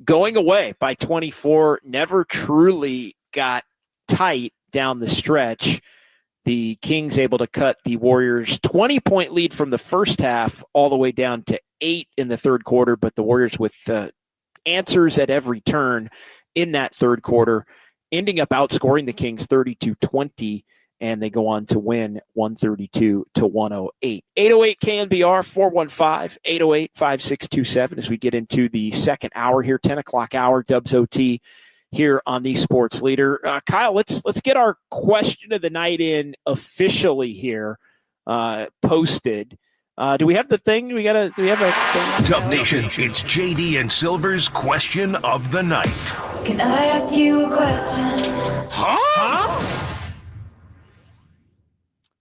Going away by 24, never truly got tight down the stretch. The Kings able to cut the Warriors' 20-point lead from the first half all the way down to 8 in the third quarter, but the Warriors with answers at every turn in that third quarter, ending up outscoring the Kings 32-20, and they go on to win 132-108. 808 KNBR 415-808-5627 as we get into the second hour here, 10 o'clock hour, Dubs OT here on the Sports Leader. Kyle, let's get our question of the night in officially here, posted. Do we have the thing? Do we have a thing? Dub Nation, it's JD and Silver's question of the night. Can I ask you a question? Huh?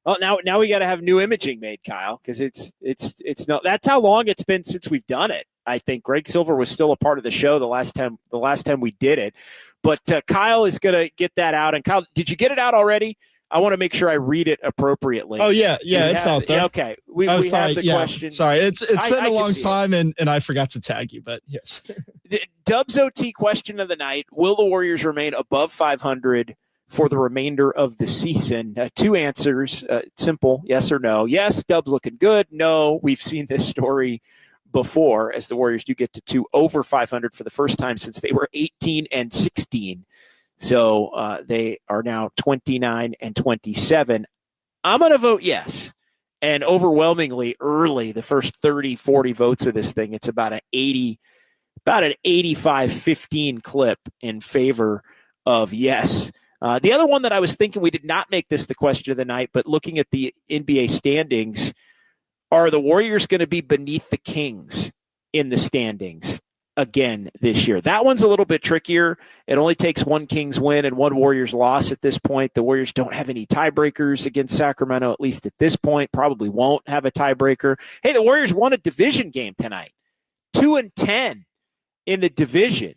Well, now we got to have new imaging made, Kyle, because it's not. That's how long it's been since we've done it. I think Greg Silver was still a part of the show the last time we did it, but Kyle is going to get that out. And Kyle, did you get it out already? I want to make sure I read it appropriately. Oh yeah, it's out there. Yeah, okay, we have the question. Sorry, it's been a long time, and I forgot to tag you, but yes. The Dubs OT question of the night: will the Warriors remain above 500 for the remainder of the season? 2 answers, simple, yes or no. Yes, Dubs looking good. No, we've seen this story before, as the Warriors do get to 2 over 500 for the first time since they were 18-16. So they are now 29-27. I'm going to vote yes. And overwhelmingly early, the first 30, 40 votes of this thing, it's about an 85-15 clip in favor of yes. The other one that I was thinking, we did not make this the question of the night, but looking at the NBA standings, are the Warriors going to be beneath the Kings in the standings again this year? That one's a little bit trickier. It only takes 1 Kings win and 1 Warriors loss at this point. The Warriors don't have any tiebreakers against Sacramento, at least at this point. Probably won't have a tiebreaker. Hey, the Warriors won a division game tonight. 2-10 in the division.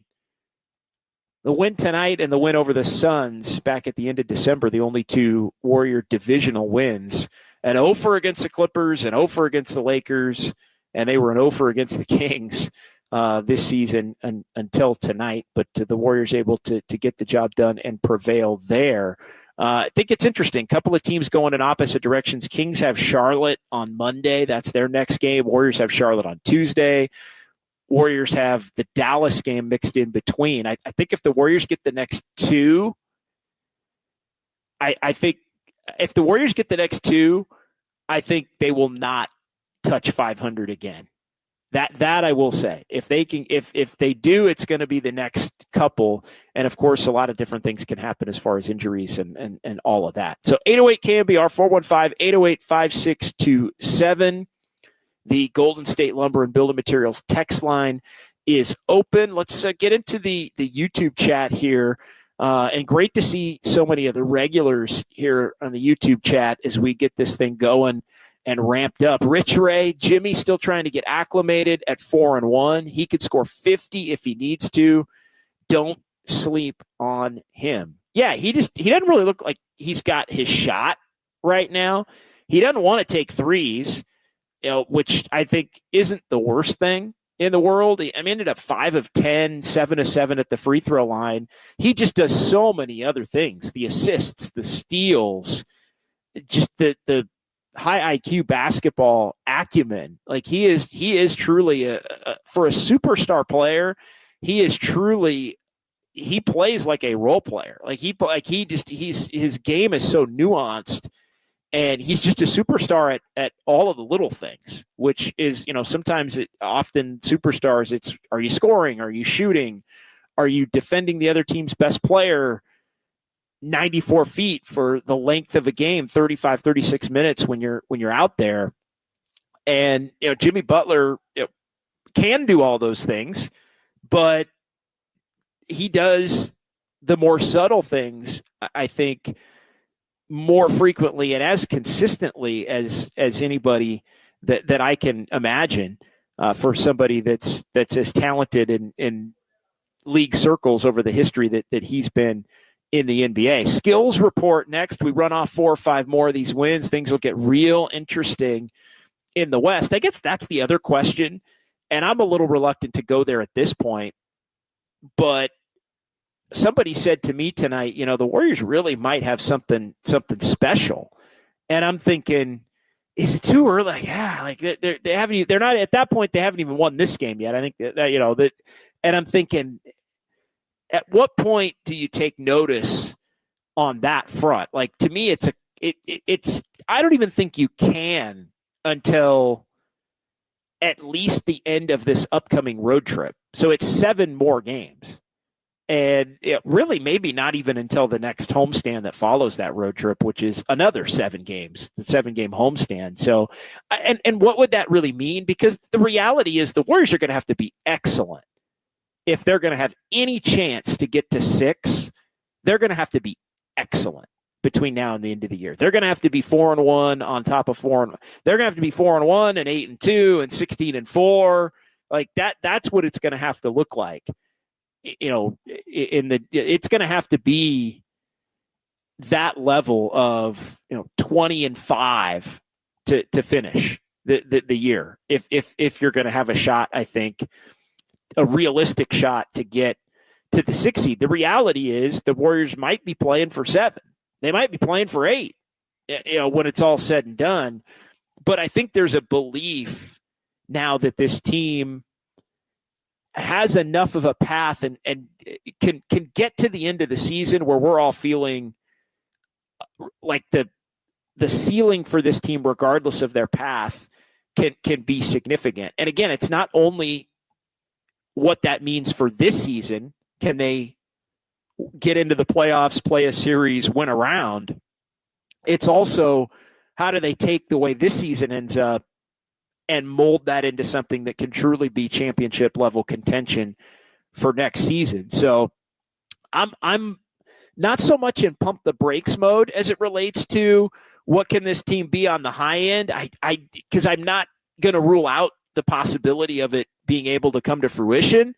The win tonight and the win over the Suns back at the end of December, the only 2 Warrior divisional wins. An 0-for against the Clippers, an 0-for against the Lakers, and they were an 0-for against the Kings this season until tonight. But the Warriors able to get the job done and prevail there. I think it's interesting. A couple of teams going in opposite directions. Kings have Charlotte on Monday. That's their next game. Warriors have Charlotte on Tuesday. Warriors have the Dallas game mixed in between. I think if the Warriors get the next 2, I think if the Warriors get the next 2, I think they will not touch 500 again. That I will say. If they can, if they do, it's going to be the next couple. And of course, a lot of different things can happen as far as injuries and all of that. So 808 KNBR 415-808-5627. The Golden State Lumber and Building Materials text line is open. Let's get into the YouTube chat here. And great to see so many of the regulars here on the YouTube chat as we get this thing going and ramped up. Rich Ray, Jimmy still trying to get acclimated at 4-1. He could score 50 if he needs to. Don't sleep on him. Yeah, he doesn't really look like he's got his shot right now. He doesn't want to take threes, which I think isn't the worst thing in the world. I mean, ended up 5 of 10, 7 of 7 at the free throw line. He just does so many other things: the assists, the steals, just the high IQ basketball acumen. Like he is truly for a superstar player. He plays like a role player. His game is so nuanced. And he's just a superstar at all of the little things, which is, sometimes often superstars, are you scoring? Are you shooting? Are you defending the other team's best player 94 feet for the length of a game, 35, 36 minutes when you're out there? And, Jimmy Butler can do all those things, but he does the more subtle things, I think, more frequently and as consistently as anybody that I can imagine for somebody that's as talented in league circles over the history that he's been in the NBA. Skills report next. We run off 4 or 5 more of these wins. Things will get real interesting in the West. I guess that's the other question, and I'm a little reluctant to go there at this point, but somebody said to me tonight, the Warriors really might have something special. And I'm thinking, is it too early? They're not at that point. They haven't even won this game yet. I think that. And I'm thinking, at what point do you take notice on that front? Like, to me, it's I don't even think you can until at least the end of this upcoming road trip. So it's 7 more games. And really maybe not even until the next homestand that follows that road trip, which is another 7 games, the 7-game homestand. So, and what would that really mean? Because the reality is the Warriors are going to have to be excellent. If they're going to have any chance to get to 6, they're going to have to be excellent between now and the end of the year. They're going to have to be 4-1 on top of 4. They're going to have to be 4-1 and 8-2 and 16-4. Like that's what it's going to have to look like. It's going to have to be that level of 20-5 to finish the year. If you're going to have a shot, I think a realistic shot to get to the 6 seed. The reality is the Warriors might be playing for 7. They might be playing for 8. When it's all said and done. But I think there's a belief now that this team has enough of a path and can get to the end of the season where we're all feeling like the ceiling for this team, regardless of their path, can be significant. And again, it's not only what that means for this season. Can they get into the playoffs, play a series, win a round? It's also, how do they take the way this season ends up and mold that into something that can truly be championship level contention for next season? So I'm not so much in pump the brakes mode as it relates to what can this team be on the high end. Because I'm not going to rule out the possibility of it being able to come to fruition.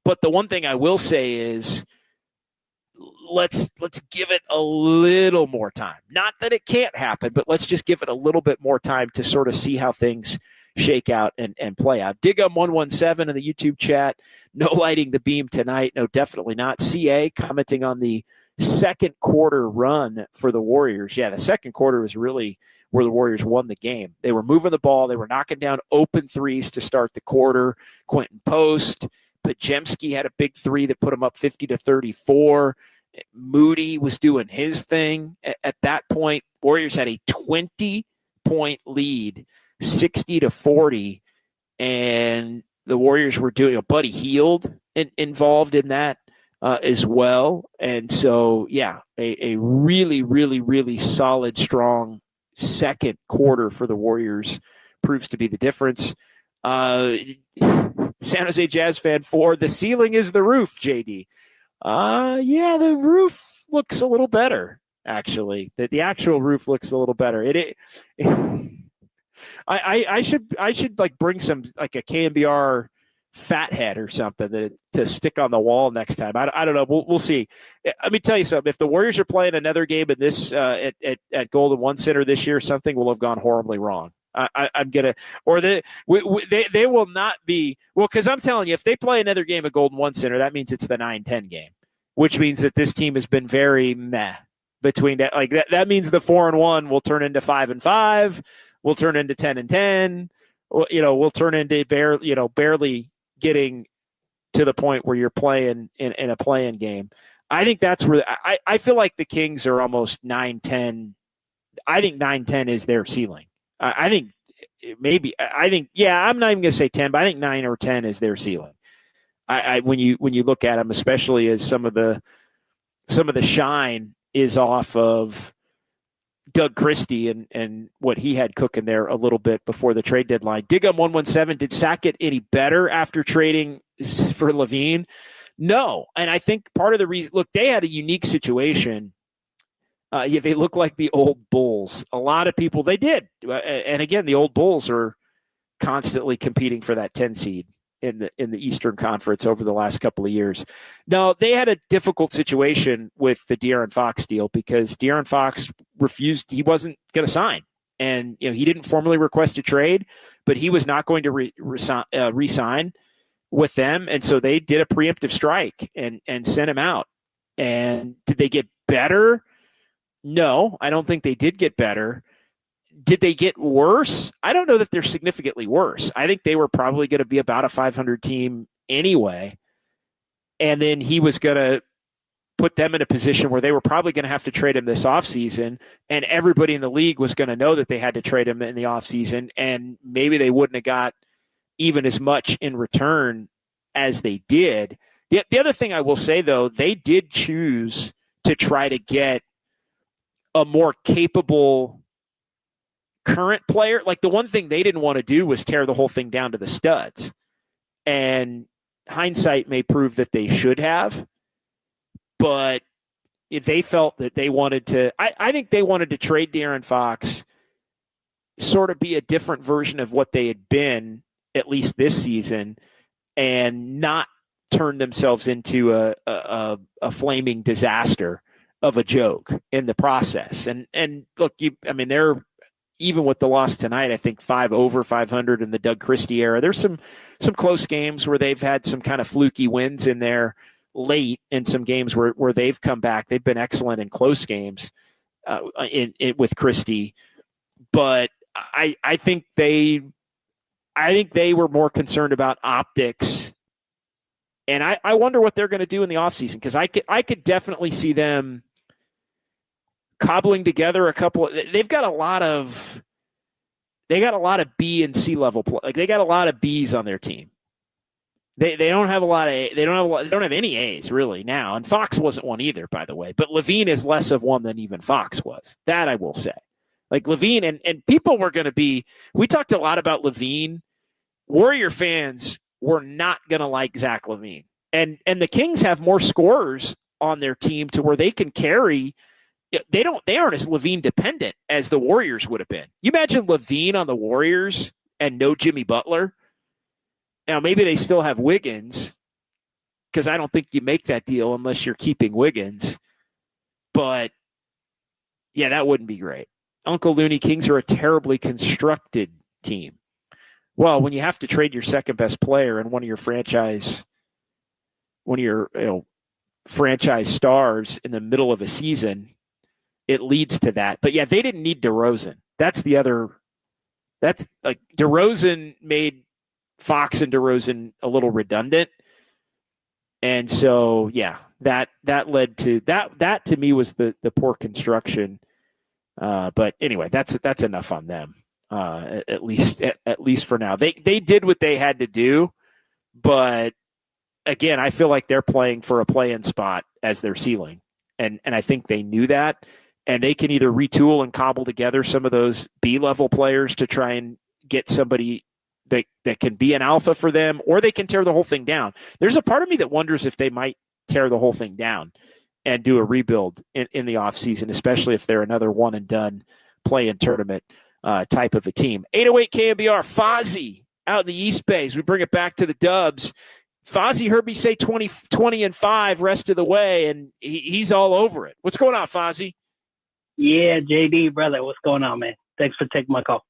But the one thing I will say is let's give it a little more time. Not that it can't happen, but let's just give it a little bit more time to sort of see how things shake out and play out. Digum117 in the YouTube chat. No lighting the beam tonight. No, definitely not. CA commenting on the second quarter run for the Warriors. Yeah, the second quarter was really where the Warriors won the game. They were moving the ball. They were knocking down open threes to start the quarter. Quentin Post. Pajemski had a big 3 that put him up 50-34. Moody was doing his thing. At that point, Warriors had a 20-point lead, 60-40, and the Warriors were doing Buddy Hield involved in that as well. And so, yeah, a really, really, really solid, strong second quarter for the Warriors proves to be the difference. San Jose Jazz fan 4, the ceiling is the roof, JD. Yeah, the roof looks a little better, actually. The actual roof looks a little better. I should like bring some like a KNBR fathead or something to stick on the wall next time. I don't know. We'll see. Let me tell you something. If the Warriors are playing another game in this at Golden One Center this year, something will have gone horribly wrong. I'm gonna, or they will not be because I'm telling you, if they play another game at Golden One Center, that means it's the 9-10 game, which means that this team has been very meh between that. Like that means the 4-1 will turn into 5-5, will turn into 10-10. Will turn into barely getting to the point where you're playing in a play-in game. I think that's where I feel like the Kings are almost 9-10. I think 9-10 is their ceiling. I think maybe I'm not even going to say 10, but I think 9 or 10 is their ceiling. When you look at them, especially as some of the shine is off of Doug Christie and what he had cooking there a little bit before the trade deadline. Digum 117, did Sack get any better after trading for Levine? No. And I think part of the reason, look, they had a unique situation. They look like the old Bulls. A lot of people, they did. And again, the old Bulls are constantly competing for that 10 seed in the Eastern Conference over the last couple of years. No, they had a difficult situation with the De'Aaron Fox deal because De'Aaron Fox refused. He wasn't going to sign. And he didn't formally request a trade, but he was not going to re-sign with them. And so they did a preemptive strike and sent him out. And did they get better? No, I don't think they did get better. Did they get worse? I don't know that they're significantly worse. I think they were probably going to be about a 500 team anyway. And then he was going to put them in a position where they were probably going to have to trade him this offseason. And everybody in the league was going to know that they had to trade him in the offseason. And maybe they wouldn't have got even as much in return as they did. The other thing I will say, though, they did choose to try to get a more capable current player. Like the one thing they didn't want to do was tear the whole thing down to the studs. And hindsight may prove that they should have, but if they felt that they wanted to, I think they wanted to trade De'Aaron Fox, sort of be a different version of what they had been, at least this season, and not turn themselves into a flaming disaster of a joke in the process. And look, they're, even with the loss tonight, I think 5 over 500 in the Doug Christie era. There's some close games where they've had some kind of fluky wins in there late, in some games where they've come back. They've been excellent in close games with Christie, but I think they were more concerned about optics, and I wonder what they're going to do in the offseason, because I could definitely see them cobbling together a couple. They've got a lot of B and C level play. Like they got a lot of B's on their team. They don't have a lot of they don't have any A's really now. And Fox wasn't one either, by the way. But Levine is less of one than even Fox was. That I will say. Like Levine and people were going to be. We talked a lot about Levine. Warrior fans were not going to like Zach Levine, and the Kings have more scorers on their team to where they can carry. They aren't as Levine dependent as the Warriors would have been. You imagine Levine on the Warriors and no Jimmy Butler. Now maybe they still have Wiggins, because I don't think you make that deal unless you're keeping Wiggins. But yeah, that wouldn't be great. Uncle Looney, Kings are a terribly constructed team. Well, when you have to trade your second best player and one of your franchise stars in the middle of a season, it leads to that. But yeah, they didn't need DeRozan. That's like DeRozan made Fox and DeRozan a little redundant. And so, yeah, that led to that to me was the poor construction. But anyway, that's enough on them. At least for now. They did what they had to do, but again, I feel like they're playing for a play-in spot as their ceiling. And I think they knew that. And they can either retool and cobble together some of those B-level players to try and get somebody that can be an alpha for them, or they can tear the whole thing down. There's a part of me that wonders if they might tear the whole thing down and do a rebuild in the offseason, especially if they're another one-and-done play-in tournament type of a team. 808 KNBR, Fozzie out in the East Bay. As we bring it back to the Dubs. Fozzie heard me say 20-5 rest of the way, and he's all over it. What's going on, Fozzie? Yeah, JD, brother, what's going on, man? Thanks for taking my call.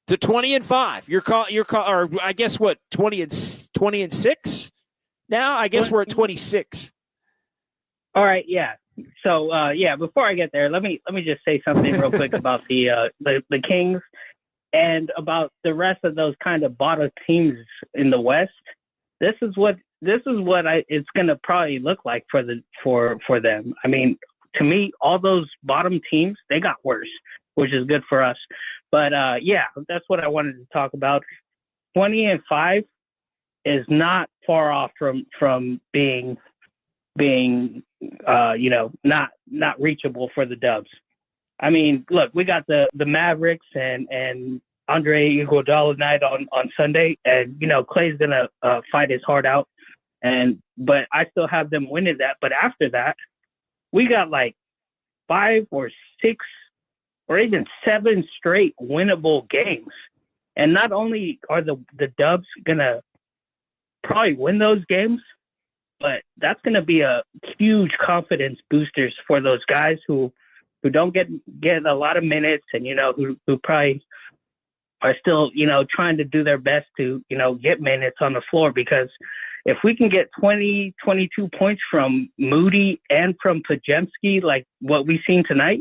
To 20-5. Your call, or I guess what, 20-6 now? I guess we're at 26. All right, yeah. So before I get there, let me just say something real quick about the Kings and about the rest of those kind of bottom teams in the West. This is what it's going to probably look like for them. I mean, to me, all those bottom teams, they got worse, which is good for us. But that's what I wanted to talk about. 20-5 is not far off from being not reachable for the Dubs. I mean, look, we got the Mavericks and Andre Iguodala night on Sunday, and Clay's gonna fight his heart out, but I still have them winning that. But after that, we got like 5 or 6 or even 7 straight winnable games, and not only are the Dubs gonna probably win those games, but that's gonna be a huge confidence boosters for those guys who don't get a lot of minutes, and who probably are still trying to do their best to get minutes on the floor. Because if we can get 20, 22 points from Moody and from Podziemski, like what we've seen tonight,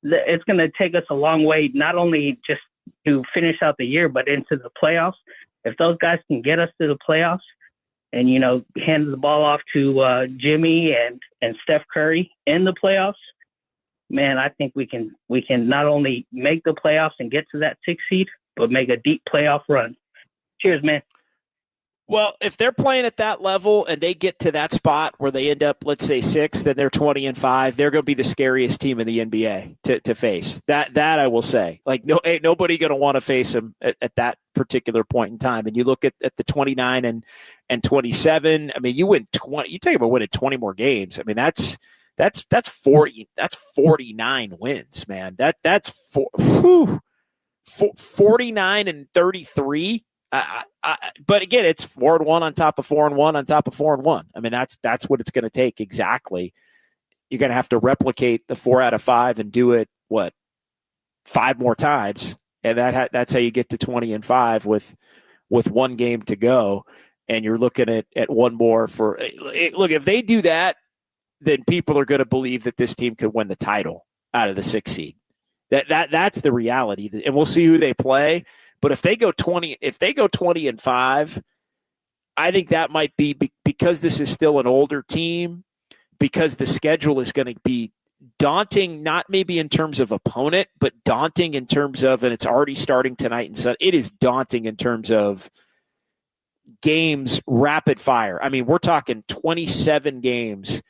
it's going to take us a long way, not only just to finish out the year, but into the playoffs. If those guys can get us to the playoffs and hand the ball off to Jimmy and Steph Curry in the playoffs, man, I think we can not only make the playoffs and get to that 6th seed, but make a deep playoff run. Cheers, man. Well, if they're playing at that level and they get to that spot where they end up, let's say 6th, then they're 20-5. They're going to be the scariest team in the NBA to face. That I will say. Like, ain't nobody going to want to face them at that particular point in time. And you look at the 29 and 27. I mean, you win 20. You talk about winning 20 more games. I mean, that's 40. That's 49 wins, man. That's 49 and 33. But again, it's 4-1 on top of 4-1 on top of 4-1. I mean, that's what it's going to take exactly. You're going to have to replicate the 4 out of 5 and do it 5 more times, and that's how you get to 20-5 with 1 game to go. And you're looking at one more for look. If they do that, then people are going to believe that this team could win the title out of the 6th seed. That's the reality, and we'll see who they play. But if they go 20-5, I think that might be because this is still an older team, because the schedule is going to be daunting, not maybe in terms of opponent, but daunting in terms of, and it's already starting tonight and Sunday. It is daunting in terms of games, rapid fire. I mean, we're talking 27 games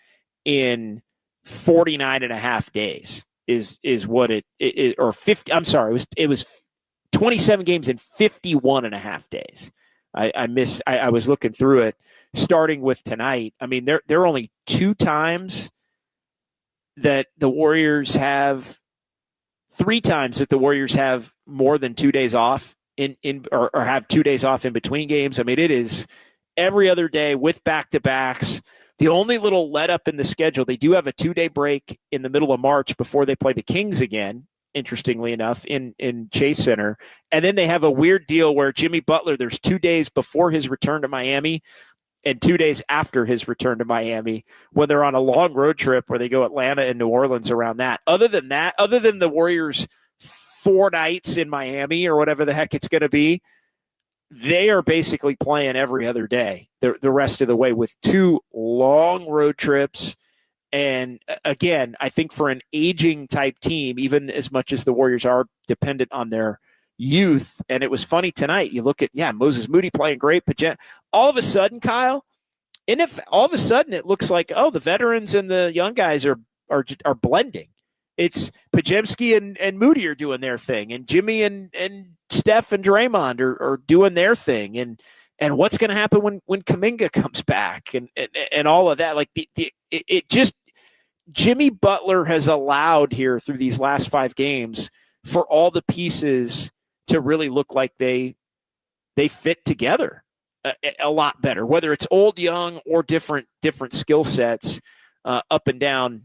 in 49 and a half days is what it or 50. I'm sorry. It was 27 games in 51 and a half days. I was looking through it starting with tonight. I mean, there are only 2 times that the Warriors have 3 times that the Warriors have more than 2 days off or have 2 days off in between games. I mean, it is every other day with back-to-backs. The only little let up in the schedule, they do have a 2-day break in the middle of March before they play the Kings again, interestingly enough, in Chase Center. And then they have a weird deal where Jimmy Butler, there's 2 days before his return to Miami and 2 days after his return to Miami when they're on a long road trip where they go Atlanta and New Orleans around that. Other than the Warriors' 4 nights in Miami or whatever the heck it's going to be, they are basically playing every other day the rest of the way with 2 long road trips. And again, I think for an aging type team, even as much as the Warriors are dependent on their youth, and it was funny tonight, you look at, Moses Moody playing great, but all of a sudden, Kyle, and if all of a sudden it looks like, the veterans and the young guys are blending. It's Podziemski and Moody are doing their thing, and Jimmy and Steph and Draymond are doing their thing, and what's going to happen when Kuminga comes back and all of that. Like it just Jimmy Butler has allowed here through these last 5 games for all the pieces to really look like they fit together a lot better, whether it's old, young, or different skill sets up and down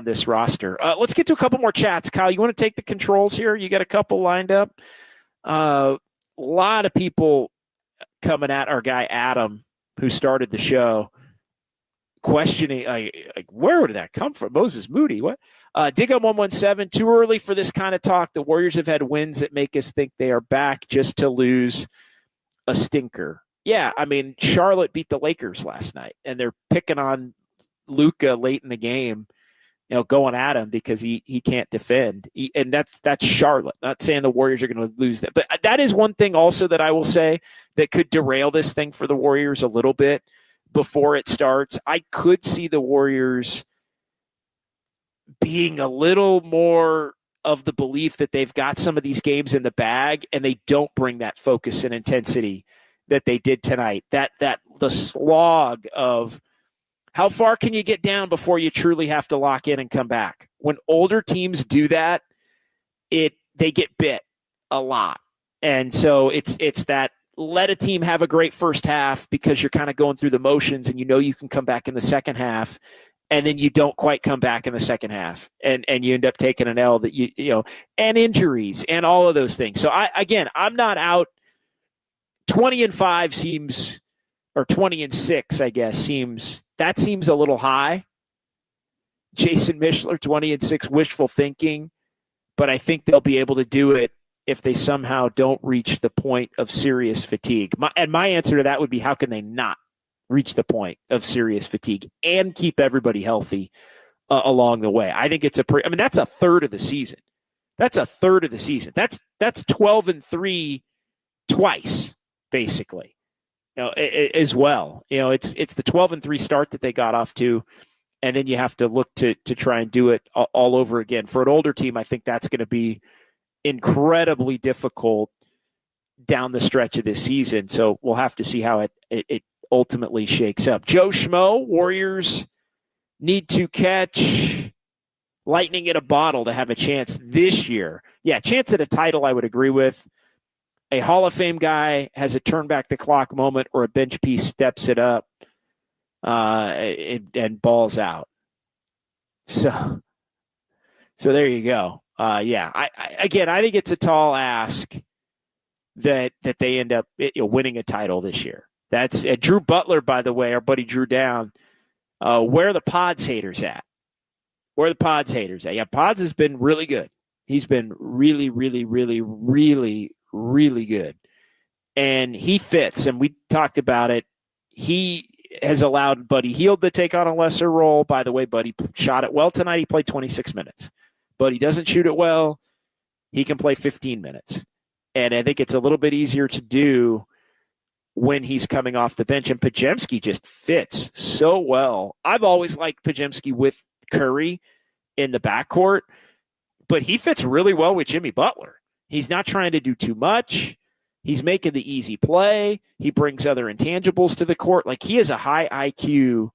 this roster. Let's get to a couple more chats. Kyle, you want to take the controls here? You got a couple lined up. A lot of people coming at our guy Adam, who started the show, questioning like where did that come from? Moses Moody, what? Digum 117, too early for this kind of talk. The Warriors have had wins that make us think they are back just to lose a stinker. Yeah, I mean, Charlotte beat the Lakers last night, and they're picking on Luka late in the game, going at him because he can't defend. And that's Charlotte. Not saying the Warriors are going to lose that. But that is one thing also that I will say that could derail this thing for the Warriors a little bit before it starts. I could see the Warriors being a little more of the belief that they've got some of these games in the bag, and they don't bring that focus and intensity that they did tonight. That the slog of how far can you get down before you truly have to lock in and come back? When older teams do that, they get bit a lot. And so it's that let a team have a great first half because you're kind of going through the motions and you know you can come back in the second half, and then you don't quite come back in the second half, and you end up taking an L that you know, and injuries and all of those things. So I'm not out. 20-5 seems, or 20-6, I guess, seems a little high. Jason Mishler, 20-6, wishful thinking, but I think they'll be able to do it if they somehow don't reach the point of serious fatigue. My answer to that would be, how can they not reach the point of serious fatigue and keep everybody healthy along the way? I think it's that's a third of the season. That's 12-3 twice, basically, as well. It's the 12-3 start that they got off to, and then you have to look to try and do it all over again. For an older team, I think that's going to be incredibly difficult down the stretch of this season. So we'll have to see how it ultimately shakes up. Joe Schmo, Warriors need to catch lightning in a bottle to have a chance this year. Yeah, chance at a title, I would agree with. A Hall of Fame guy has a turn back the clock moment, or a bench piece steps it up and balls out. So there you go. I think it's a tall ask that they end up winning a title this year. That's Drew Butler, by the way, our buddy Drew Down. Where are the Pods haters at? Yeah, Pods has been really good. He's been really, really, really, really, really good. And he fits, and we talked about it. He has allowed Buddy Hield to take on a lesser role. By the way, Buddy shot it well tonight. He played 26 minutes. But he doesn't shoot it well. He can play 15 minutes. And I think it's a little bit easier to do when he's coming off the bench. And Podziemski just fits so well. I've always liked Podziemski with Curry in the backcourt, but he fits really well with Jimmy Butler. He's not trying to do too much. He's making the easy play. He brings other intangibles to the court. Like, he is a high IQ,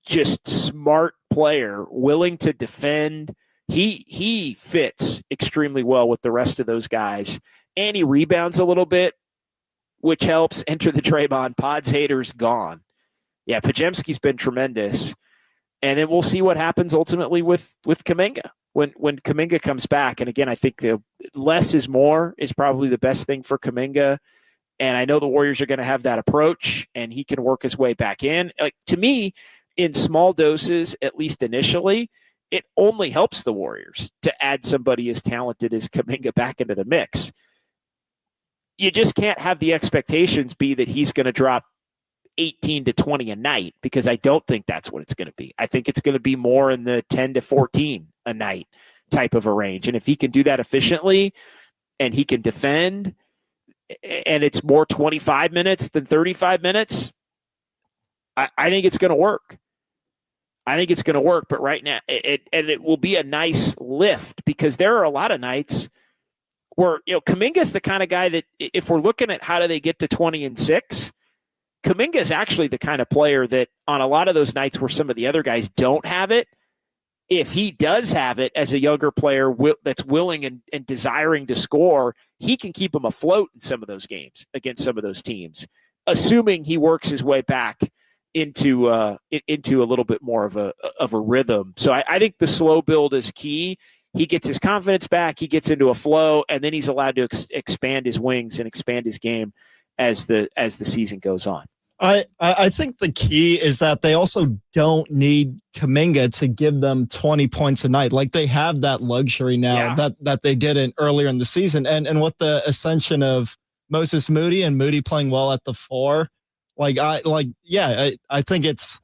just smart player, willing to defend. He fits extremely well with the rest of those guys, and he rebounds a little bit, which helps. Enter the Draymond. Pods haters gone. Yeah, Podziemski's been tremendous, and then we'll see what happens ultimately with Kuminga when Kuminga comes back. And again, I think the less is more is probably the best thing for Kuminga, and I know the Warriors are going to have that approach, and he can work his way back in. Like, to me, in small doses, at least initially, it only helps the Warriors to add somebody as talented as Kuminga back into the mix. You just can't have the expectations be that he's going to drop 18 to 20 a night, because I don't think that's what it's going to be. I think it's going to be more in the 10 to 14 a night type of a range. And if he can do that efficiently and he can defend, and it's more 25 minutes than 35 minutes, I think it's going to work. But right now, it will be a nice lift, because there are a lot of nights where, Kuminga's the kind of guy that, if we're looking at how do they get to 20-6, Kuminga is actually the kind of player that on a lot of those nights where some of the other guys don't have it, if he does have it as a younger player that's willing and desiring to score, he can keep them afloat in some of those games against some of those teams, assuming he works his way back into a little bit more of a rhythm. So I think the slow build is key. He gets his confidence back, he gets into a flow, and then he's allowed to expand his wings and expand his game as the season goes on. I think the key is that they also don't need Kuminga to give them 20 points a night. Like, they have that luxury now that they didn't earlier in the season. And with the ascension of Moses Moody and Moody playing well at the 4, I think it's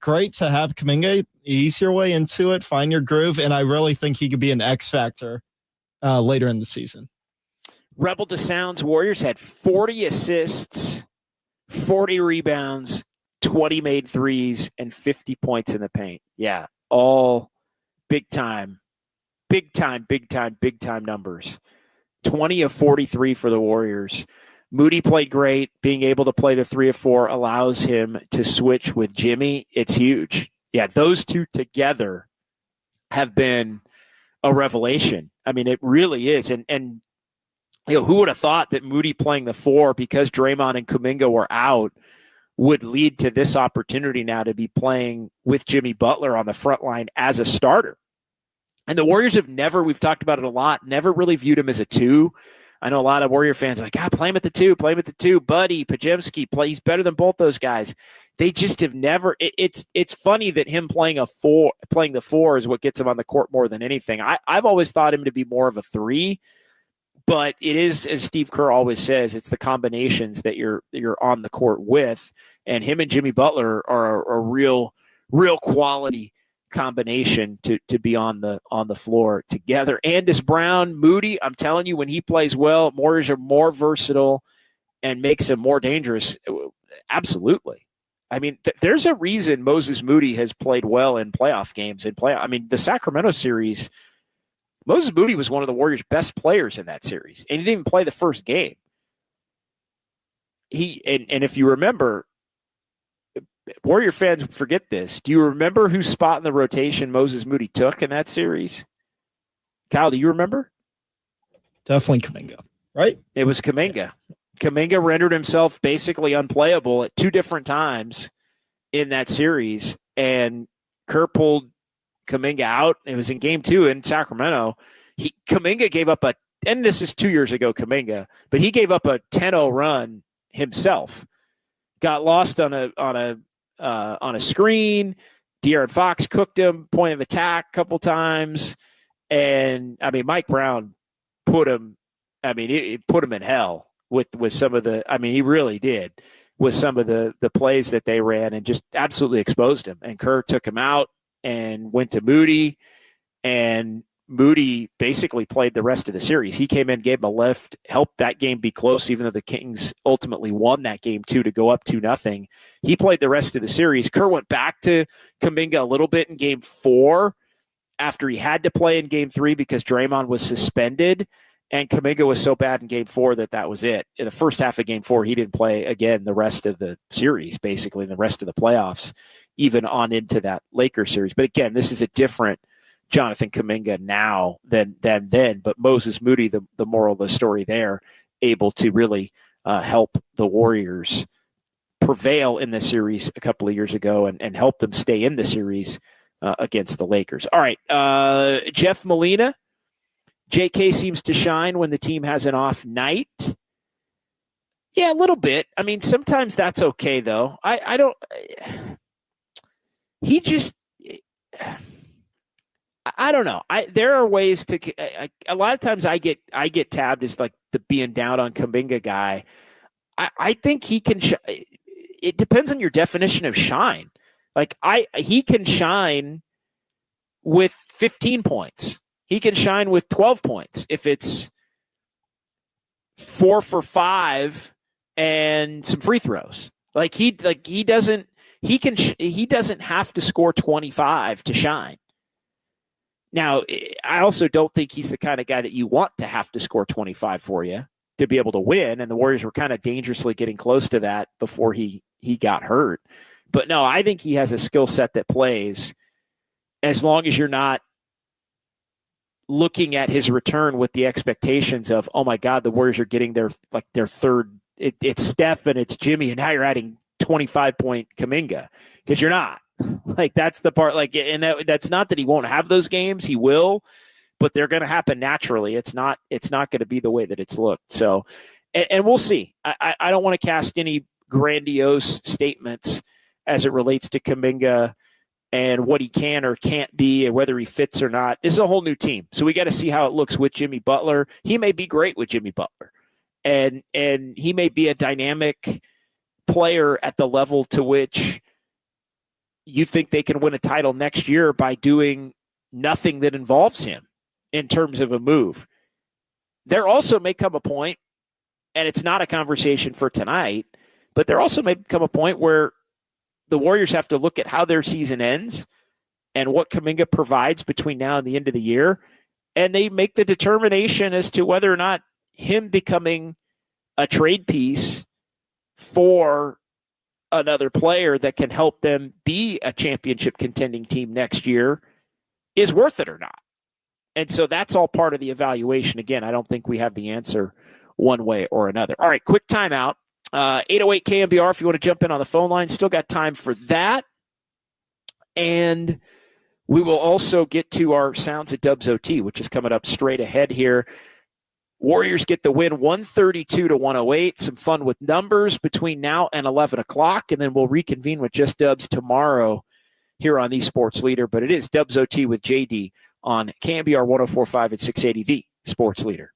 great to have Kuminga ease your way into it, find your groove, and I really think he could be an X factor later in the season. Rebel to Sounds Warriors had 40 assists, 40 rebounds, 20 made threes, and 50 points in the paint. Yeah, all big time numbers. 20 of 43 for the Warriors. Moody played great. Being able to play the 3 of 4 allows him to switch with Jimmy. It's huge. Yeah, those two together have been a revelation. I mean, it really is. And who would have thought that Moody playing the 4 because Draymond and Kuminga were out would lead to this opportunity now to be playing with Jimmy Butler on the front line as a starter. And the Warriors have never, we've talked about it a lot, never really viewed him as a 2. I know a lot of Warrior fans are like, play him at the 2, Buddy, Pajemski, he's better than both those guys. They just have never, it's funny that him playing the 4 is what gets him on the court more than anything. I've always thought him to be more of a 3, but it is, as Steve Kerr always says, it's the combinations that you're on the court with, and him and Jimmy Butler are a real quality combination to be on the floor together. Andis Brown, Moody, I'm telling you, when he plays well, Warriors are more versatile and makes him more dangerous. Absolutely. I mean, there's a reason Moses Moody has played well in playoff games. I mean, the Sacramento series, Moses Moody was one of the Warriors' best players in that series, and he didn't even play the first game. And if you remember, Warrior fans forget this. Do you remember whose spot in the rotation Moses Moody took in that series? Kyle, do you remember? Definitely Kuminga, right? It was Kuminga. Kuminga rendered himself basically unplayable at 2 different times in that series, and Kerr pulled Kuminga out. It was in game 2 in Sacramento. Kuminga gave up and this is 2 years ago, Kuminga, but he gave up a 10-0 run himself. Got lost on a screen. De'Aaron Fox cooked him, point of attack a couple times. And, I mean, Mike Brown put him in hell with some of the – I mean, he really did with some of the plays that they ran and just absolutely exposed him. And Kerr took him out and went to Moody, and Moody basically played the rest of the series. He came in, gave him a lift, helped that game be close, even though the Kings ultimately won that game 2 to go up 2-0. He played the rest of the series. Kerr went back to Kuminga a little bit in game 4 after he had to play in game 3 because Draymond was suspended, and Kuminga was so bad in game 4 that was it. In the first half of game 4, he didn't play again the rest of the series, basically, in the rest of the playoffs, even on into that Lakers series. But again, this is a different Jonathan Kuminga now than then, but Moses Moody, the moral of the story there, able to really help the Warriors prevail in the series a couple of years ago and help them stay in the series against the Lakers. All right, Jeff Molina, JK seems to shine when the team has an off night. Yeah, a little bit. I mean, sometimes that's okay, though. I don't – he just – I don't know. There are ways to. A lot of times, I get tabbed as like the being down on Kuminga guy. I think he can. It depends on your definition of shine. Like he can shine with 15 points. He can shine with 12 points if it's 4 for 5 and some free throws. He doesn't have to score 25 to shine. Now, I also don't think he's the kind of guy that you want to have to score 25 for you to be able to win, and the Warriors were kind of dangerously getting close to that before he got hurt. But no, I think he has a skill set that plays as long as you're not looking at his return with the expectations of, oh my God, the Warriors are getting their third. It's Steph and it's Jimmy, and now you're adding 25-point Kuminga, because you're not. That's the part. And that's not that he won't have those games. He will, but they're going to happen naturally. It's not going to be the way that it's looked. So, and we'll see. I don't want to cast any grandiose statements as it relates to Kuminga and what he can or can't be and whether he fits or not. This is a whole new team. So we got to see how it looks with Jimmy Butler. He may be great with Jimmy Butler, and he may be a dynamic player at the level to which you think they can win a title next year by doing nothing that involves him in terms of a move. There also may come a point, and it's not a conversation for tonight, but there also may come a point where the Warriors have to look at how their season ends and what Kuminga provides between now and the end of the year, and they make the determination as to whether or not him becoming a trade piece for another player that can help them be a championship contending team next year is worth it or not. And so that's all part of the evaluation. Again, I don't think we have the answer one way or another. All right, quick timeout. 808 KNBR if you want to jump in on the phone line. Still got time for that. And we will also get to our Sounds at Dubs OT, which is coming up straight ahead here. Warriors get the win 132-108. Some fun with numbers between now and 11 o'clock, and then we'll reconvene with Just Dubs tomorrow here on the Sports Leader. But it is Dubs OT with JD on KNBR 104.5 at 680, the Sports Leader.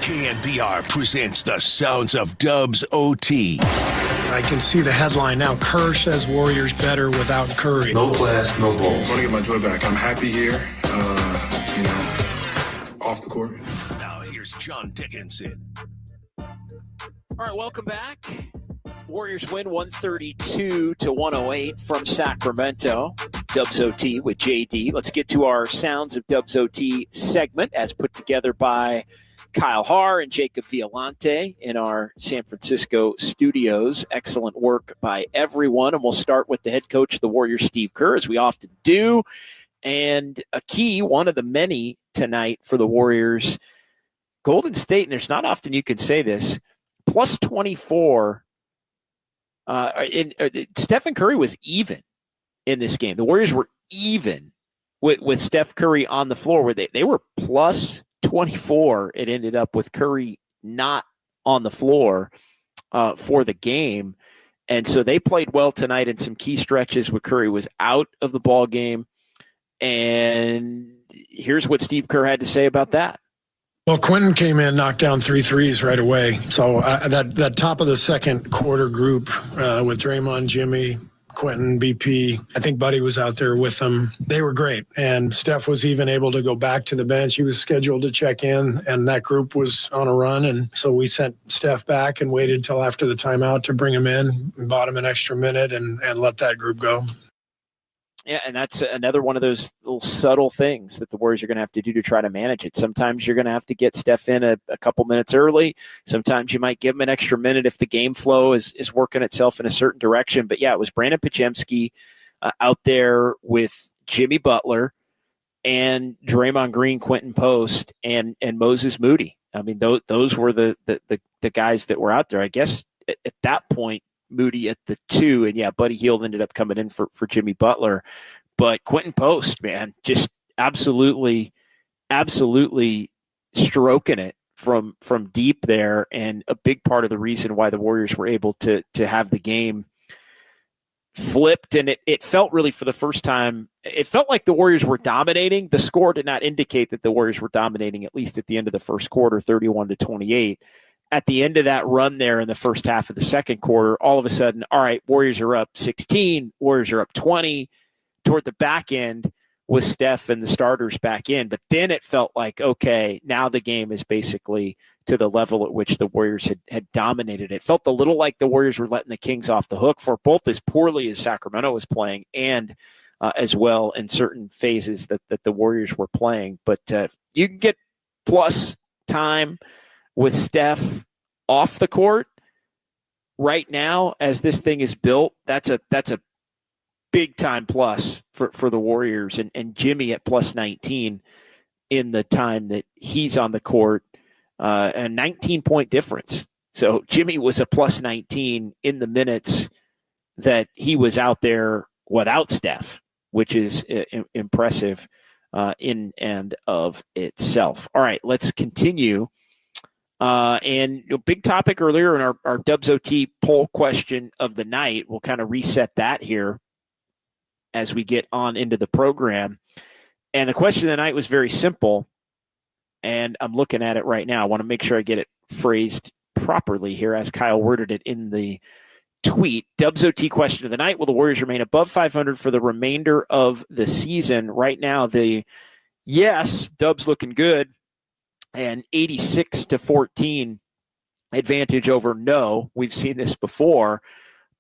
KNBR presents the sounds of Dubs OT. I can see the headline now. Kerr says Warriors better without Curry. No class, no ball. I want to get my joy back. I'm happy here, off the court. Now here's John Dickinson. All right, welcome back. Warriors win 132-108 from Sacramento. Dubs OT with JD. Let's get to our Sounds of Dubs OT segment as put together by Kyle Haar and Jacob Violante in our San Francisco studios. Excellent work by everyone. And we'll start with the head coach of the Warriors, Steve Kerr, as we often do. And a key, one of the many tonight for the Warriors, Golden State, and there's not often you can say this, plus 24. Stephen Curry was even in this game. The Warriors were even with Steph Curry on the floor, where they were plus 24. It ended up with Curry not on the floor for the game. And so they played well tonight in some key stretches where Curry was out of the ball game. And here's what Steve Kerr had to say about that. Well, Quentin came in, knocked down 3 threes right away. So that top of the second quarter group with Draymond, Jimmy, Quentin, BP, I think Buddy was out there with them. They were great. And Steph was even able to go back to the bench. He was scheduled to check in, and that group was on a run. And so we sent Steph back and waited till after the timeout to bring him in, bought him an extra minute, and let that group go. Yeah, and that's another one of those little subtle things that the Warriors are going to have to do to try to manage it. Sometimes you're going to have to get Steph in a couple minutes early. Sometimes you might give him an extra minute if the game flow is working itself in a certain direction. But, yeah, it was Brandon Podziemski out there with Jimmy Butler and Draymond Green, Quentin Post, and Moses Moody. I mean, those were the guys that were out there. I guess at that point, Moody at the 2, and yeah, Buddy Hield ended up coming in for Jimmy Butler. But Quentin Post, man, just absolutely stroking it from deep there, and a big part of the reason why the Warriors were able to have the game flipped. And it felt really, for the first time, it felt like the Warriors were dominating. The score did not indicate that the Warriors were dominating, at least at the end of the first quarter, 31-28. At the end of that run there in the first half of the second quarter, all of a sudden, all right, Warriors are up 16, Warriors are up 20. Toward the back end with Steph and the starters back in. But then it felt like, okay, now the game is basically to the level at which the Warriors had dominated. It felt a little like the Warriors were letting the Kings off the hook for both as poorly as Sacramento was playing and as well in certain phases that the Warriors were playing. But you can get plus time with Steph off the court right now as this thing is built. That's a big time plus for the Warriors, and Jimmy at plus 19 in the time that he's on the court, a 19-point difference. So Jimmy was a plus 19 in the minutes that he was out there without Steph, which is impressive in and of itself. All right, let's continue. And big topic earlier in our Dubs OT poll question of the night. We'll kind of reset that here as we get on into the program. And the question of the night was very simple, and I'm looking at it right now. I want to make sure I get it phrased properly here as Kyle worded it in the tweet. Dubs OT question of the night: will the Warriors remain above 500 for the remainder of the season? Right now, the yes, Dubs looking good, and 86-14 advantage over no. We've seen this before,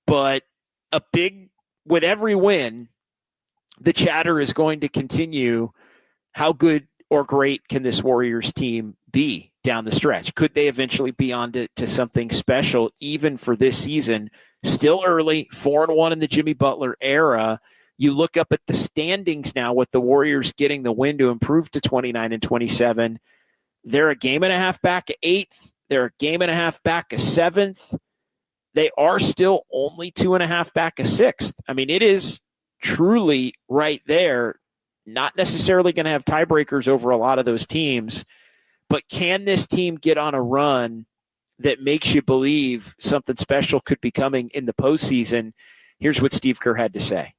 but with every win, the chatter is going to continue. How good or great can this Warriors team be down the stretch? Could they eventually be on to something special even for this season? Still early, 4-1 in the Jimmy Butler era. You look up at the standings now with the Warriors getting the win to improve to 29-27. They're a game and a half back of 8th. They're a game and a half back of 7th. They are still only 2.5 back of 6th. I mean, it is truly right there. Not necessarily going to have tiebreakers over a lot of those teams, but can this team get on a run that makes you believe something special could be coming in the postseason? Here's what Steve Kerr had to say.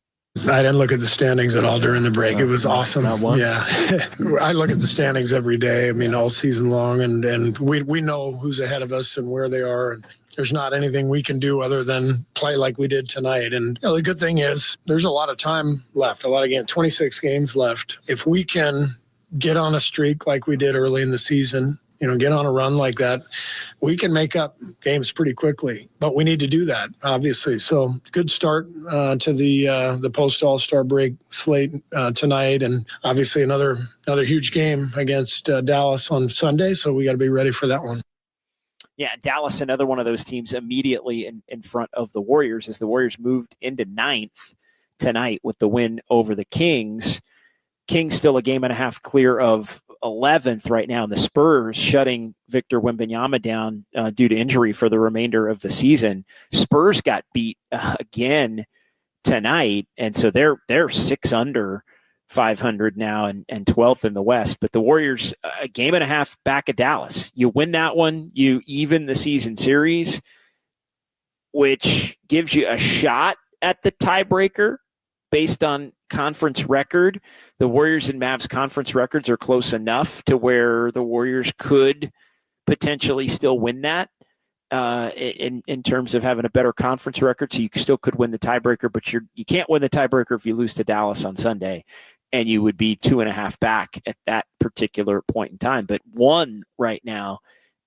I didn't look at the standings at all during the break. It was awesome. Not once. Yeah. I look at the standings every day. I mean, all season long, and we know who's ahead of us and where they are. And there's not anything we can do other than play like we did tonight. And the good thing is there's a lot of time left, 26 games left. If we can get on a streak like we did early in the season, get on a run like that, we can make up games pretty quickly. But we need to do that, obviously. So good start to the post All-Star break slate tonight, and obviously another huge game against Dallas on Sunday. So we got to be ready for that one. Yeah, Dallas, another one of those teams immediately in front of the Warriors as the Warriors moved into 9th tonight with the win over the Kings. Kings still a game and a half clear of 11th right now. And the Spurs shutting Victor Wembanyama down due to injury for the remainder of the season. Spurs got beat again tonight, and so they're 6 under 500 now and 12th in the West. But the Warriors a game and a half back of Dallas. You win that one, you even the season series, which gives you a shot at the tiebreaker based on conference record. The Warriors and Mavs conference records are close enough to where the Warriors could potentially still win that in terms of having a better conference record. So you still could win the tiebreaker, but you can't win the tiebreaker if you lose to Dallas on Sunday, and you would be 2.5 back at that particular point in time. But 1 right now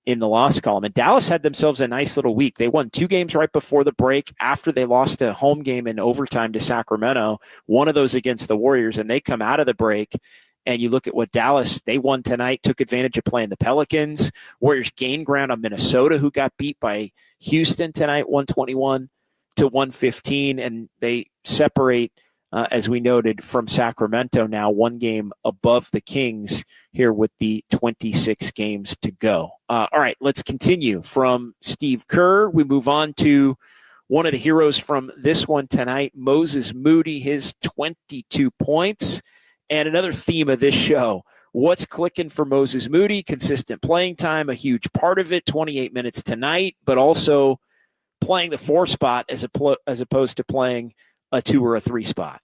in the loss column. And Dallas had themselves a nice little week. They won 2 games right before the break after they lost a home game in overtime to Sacramento, one of those against the Warriors, and they come out of the break. And you look at what Dallas, they won tonight, took advantage of playing the Pelicans. Warriors gained ground on Minnesota, who got beat by Houston tonight, 121-115. And they separate, as we noted, from Sacramento now, 1 game above the Kings here with the 26 games to go. All right, let's continue from Steve Kerr. We move on to one of the heroes from this one tonight, Moses Moody, his 22 points. And another theme of this show, what's clicking for Moses Moody? Consistent playing time, a huge part of it, 28 minutes tonight, but also playing the 4 spot as opposed to playing a 2 or a 3 spot.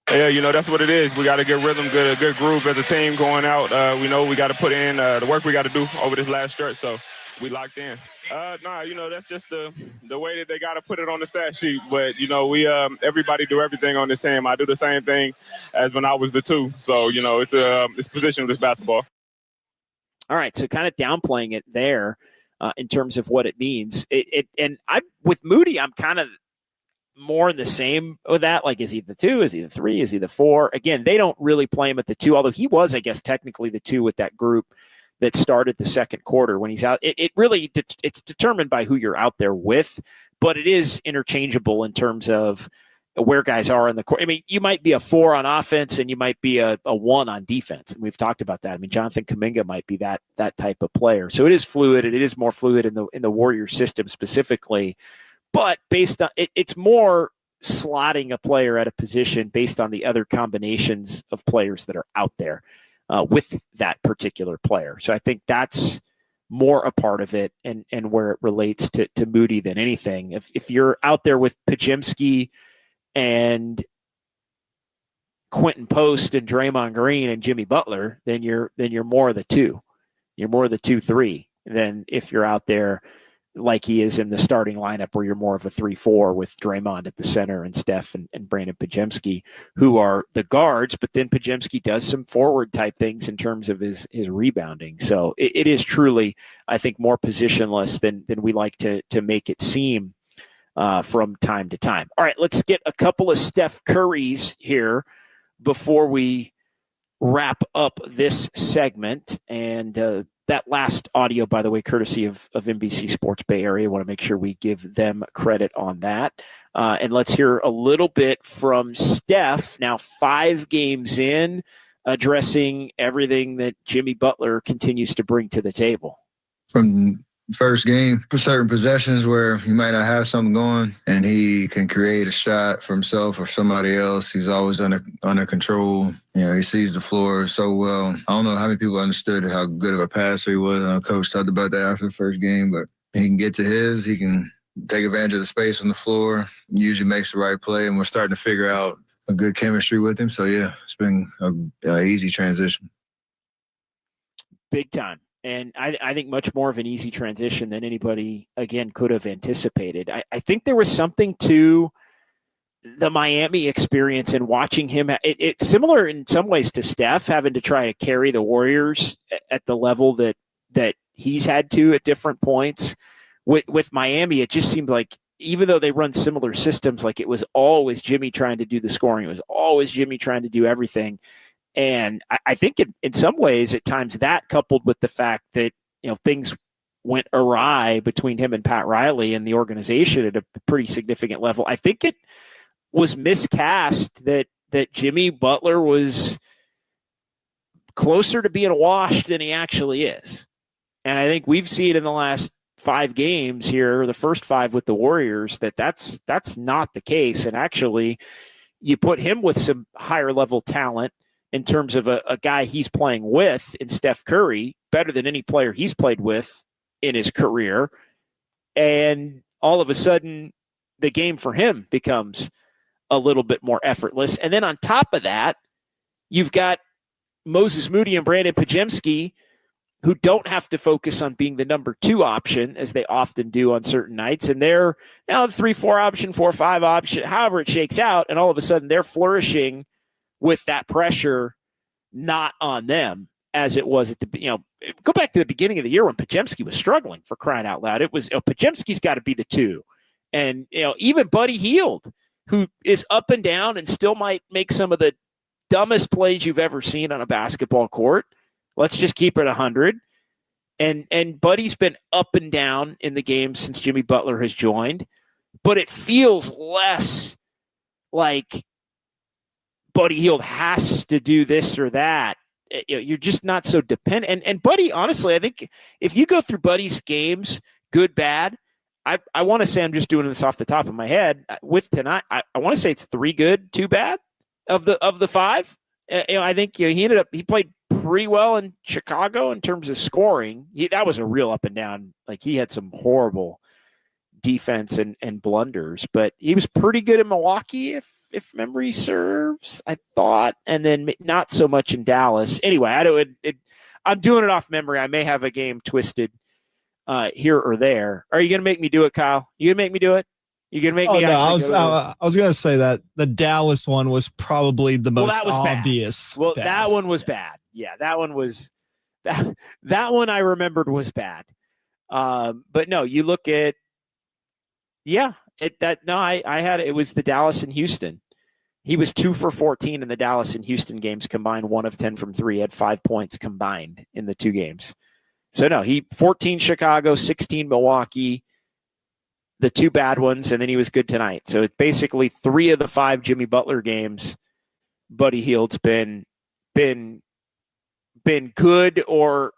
Yeah, that's what it is. We got to get rhythm, a good groove as a team going out. We know we got to put in the work we got to do over this last stretch, so we locked in. That's just the way that they got to put it on the stat sheet. But, we everybody do everything on this team. I do the same thing as when I was the 2. So, it's positionless basketball. All right, so kind of downplaying it there in terms of what it means. With Moody, I'm kind of more in the same with that. Like, is he the 2? Is he the 3? Is he the 4? Again, they don't really play him at the 2, although he was, I guess, technically the 2 with that group that started the second quarter when he's out. It's determined by who you're out there with, but it is interchangeable in terms of where guys are in the court. I mean, you might be a 4 on offense and you might be a 1 on defense. And we've talked about that. I mean, Jonathan Kuminga might be that type of player. So it is fluid, and it is more fluid in the Warriors system specifically. But based on it's more slotting a player at a position based on the other combinations of players that are out there with that particular player. So I think that's more a part of it and where it relates to Moody than anything. If you're out there with Pajemski and Quentin Post and Draymond Green and Jimmy Butler, then you're more of the 2. You're more of the 2-3 than if you're out there like he is in the starting lineup where you're more of a 3-4 with Draymond at the center and Steph and Brandon Pajemski, who are the guards, but then Pajemski does some forward type things in terms of his rebounding. So it is truly, I think, more positionless than we like to make it seem from time to time. All right, let's get a couple of Steph Currys here before we wrap up this segment. And that last audio, by the way, courtesy of NBC Sports Bay Area. I want to make sure we give them credit on that. And let's hear a little bit from Steph, now 5 games in, addressing everything that Jimmy Butler continues to bring to the table. From first game, certain possessions where he might not have something going and he can create a shot for himself or somebody else. He's always under control. He sees the floor so well. I don't know how many people understood how good of a passer he was. I know Coach talked about that after the first game, but he can get to his. He can take advantage of the space on the floor, usually makes the right play, and we're starting to figure out a good chemistry with him. So yeah, it's been a easy transition. Big time. And I think much more of an easy transition than anybody, again, could have anticipated. I think there was something to the Miami experience and watching him. It's similar in some ways to Steph having to try to carry the Warriors at the level that he's had to at different points. With Miami, it just seemed like even though they run similar systems, like it was always Jimmy trying to do the scoring. It was always Jimmy trying to do everything. And I think in some ways, at times, that coupled with the fact that things went awry between him and Pat Riley and the organization at a pretty significant level, I think it was miscast that Jimmy Butler was closer to being washed than he actually is. And I think we've seen in the last 5 games here, the first 5 with the Warriors, that's not the case. And actually, you put him with some higher level talent in terms of a guy he's playing with in Steph Curry, better than any player he's played with in his career. And all of a sudden, the game for him becomes a little bit more effortless. And then on top of that, you've got Moses Moody and Brandon Podziemski, who don't have to focus on being the number 2 option, as they often do on certain nights. And they're now the 3-4 option, 4-5 option, however it shakes out. And all of a sudden, they're flourishing with that pressure not on them as it was at the, go back to the beginning of the year when Podziemski was struggling, for crying out loud. It was, Podziemski's got to be the 2. And, even Buddy Hield, who is up and down and still might make some of the dumbest plays you've ever seen on a basketball court. Let's just keep it 100. And Buddy's been up and down in the game since Jimmy Butler has joined, but it feels less like Buddy Hield has to do this or that. You're just not so dependent. And Buddy, honestly, I think if you go through Buddy's games, good, bad, I want to say, I'm just doing this off the top of my head with tonight. I want to say it's 3 good, 2 bad of the 5. I think he played pretty well in Chicago in terms of scoring. That was a real up and down. Like, he had some horrible defense and blunders, but he was pretty good in Milwaukee, if memory serves, I thought, and then not so much in Dallas. Anyway, I'm doing it off memory. I may have a game twisted here or there. Are you going to make me do it, Kyle? You going to make me do it? You going to make me? No, I was going to say that the Dallas one was probably the most obvious. Well, that one was bad. Yeah, that one was that one I remembered was bad. But no, you look at I had it was the Dallas and Houston. He was 2 for 14 in the Dallas and Houston games combined, 1 of 10 from 3. He had 5 points combined in the 2 games. So no, he 14 Chicago, 16 Milwaukee, the 2 bad ones, and then he was good tonight. So it's basically 3 of the 5 Jimmy Butler games, Buddy Hield's been good or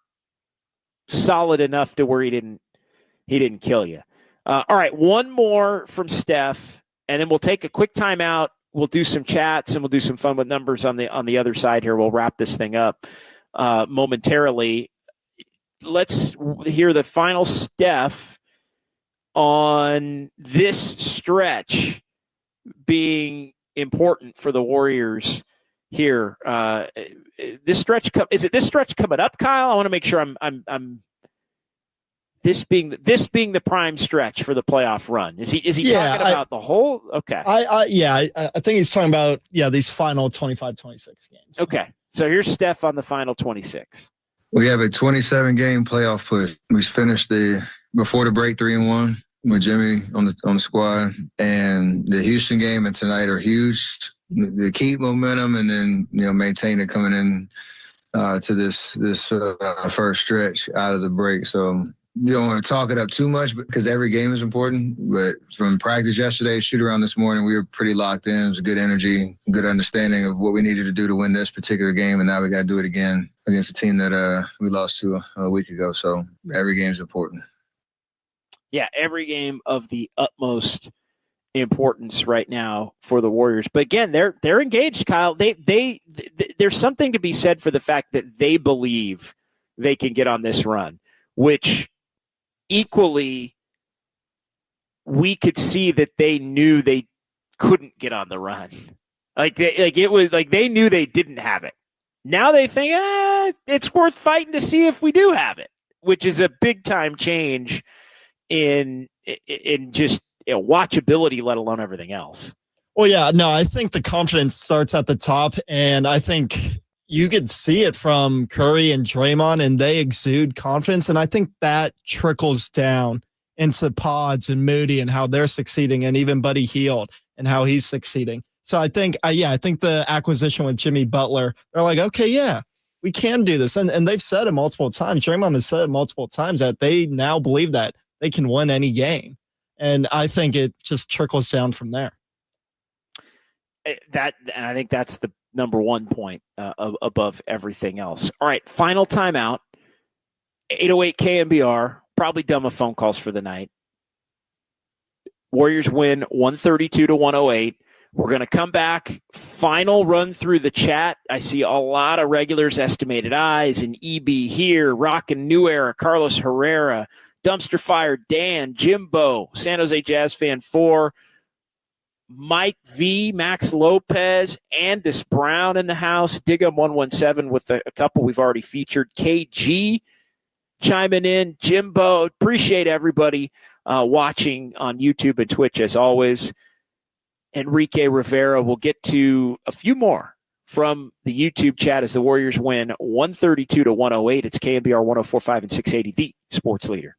solid enough to where he didn't kill you. All right, one more from Steph, and then we'll take a quick timeout. We'll do some chats and we'll do some fun with numbers on the other side here. We'll wrap this thing up momentarily. Let's hear the final Steph on this stretch being important for the Warriors here. This stretch is it this stretch coming up, Kyle? I want to make sure I'm this being the prime stretch for the playoff run. Is he talking about the whole? Okay. I think he's talking about these final 25-26 games. Okay. So here's Steph on the final 26. We have a 27-game playoff push. We finished before the break 3-1 with Jimmy on the squad, and the Houston game and tonight are huge. To keep momentum and then maintain it coming in to this first stretch out of the break. So you don't want to talk it up too much because every game is important. But from practice yesterday, shoot around this morning, we were pretty locked in. It was good energy, good understanding of what we needed to do to win this particular game, and now we got to do it again against a team that we lost to a week ago. So every game is important. Yeah, every game of the utmost importance right now for the Warriors. But again, they're engaged, Kyle. There's something to be said for the fact that they believe they can get on this run, which equally we could see that they knew they couldn't get on the run. They knew they didn't have it. Now they think it's worth fighting to see if we do have it, which is a big time change in just watchability, let alone everything else. Well, yeah, no, I think the confidence starts at the top, and I think you could see it from Curry and Draymond, and they exude confidence, and I think that trickles down into Pods and Moody and how they're succeeding, and even Buddy Hield and how he's succeeding. So I think, I think the acquisition with Jimmy Butler, they're like, okay, yeah, we can do this. And they've said it multiple times. Draymond has said it multiple times that they now believe that they can win any game. And I think it just trickles down from there. And I think that's the number one point above everything else. All right, final timeout. 808 KNBR, probably done with phone calls for the night. Warriors win 132-108. We're going to come back, final run through the chat. I see a lot of regulars, Estimated Eyes, and EB here, Rockin' New Era, Carlos Herrera, Dumpster Fire, Dan, Jimbo, San Jose Jazz Fan 4, Mike V, Max Lopez, Andis Brown in the house, Digum 117 with a couple we've already featured, KG chiming in, Jimbo. Appreciate everybody watching on YouTube and Twitch as always. Enrique Rivera. We'll get to a few more from the YouTube chat as the Warriors win 132-108. It's KNBR 104.5 and 680, the sports leader.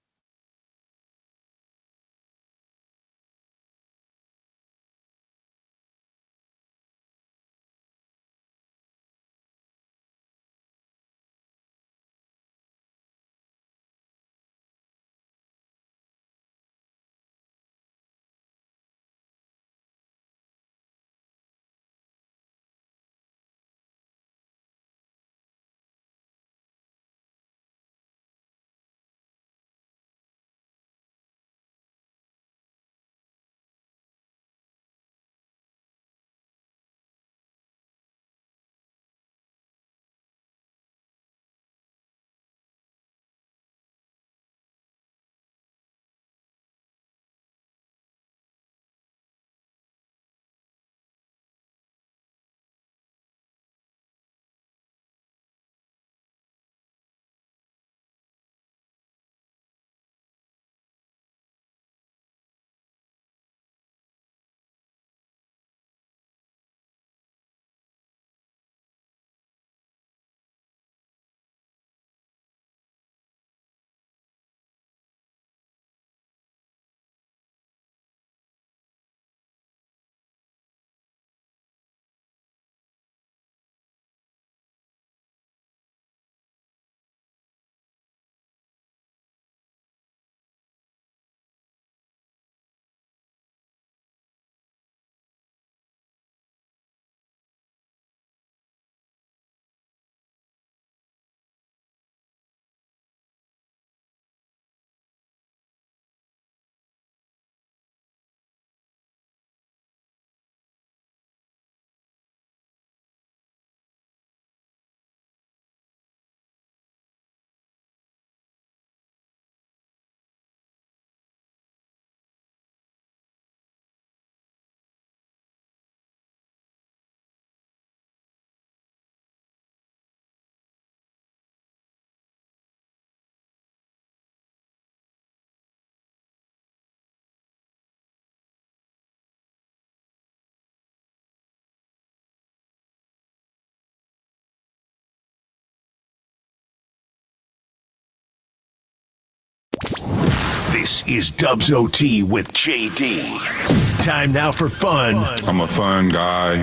This is Dubs OT with JD. Time now for fun. I'm a fun guy.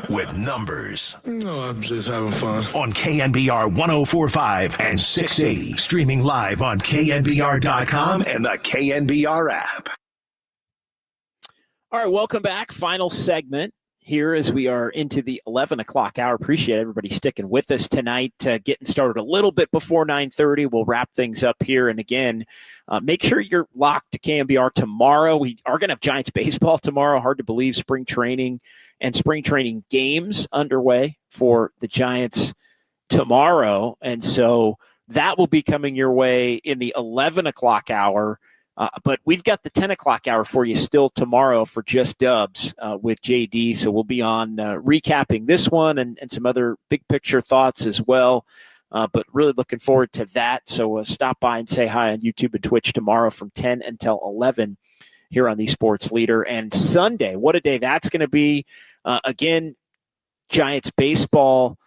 With numbers. No, I'm just having fun. On KNBR 104.5 and 680. Streaming live on KNBR.com and the KNBR app. All right, welcome back. Final segment here as we are into the 11 o'clock hour. Appreciate everybody sticking with us tonight, getting started a little bit before 9:30. We'll wrap things up here. And again, make sure you're locked to KNBR tomorrow. We are going to have Giants baseball tomorrow. Hard to believe, spring training and spring training games underway for the Giants tomorrow. And so that will be coming your way in the 11 o'clock hour. But we've got the 10 o'clock hour for you still tomorrow for Just Dubs with JD. So we'll be on recapping this one and some other big picture thoughts as well. But really looking forward to that. So stop by and say hi on YouTube and Twitch tomorrow from 10 until 11 here on the Sports Leader. And Sunday, what a day that's going to be. Again, Giants baseball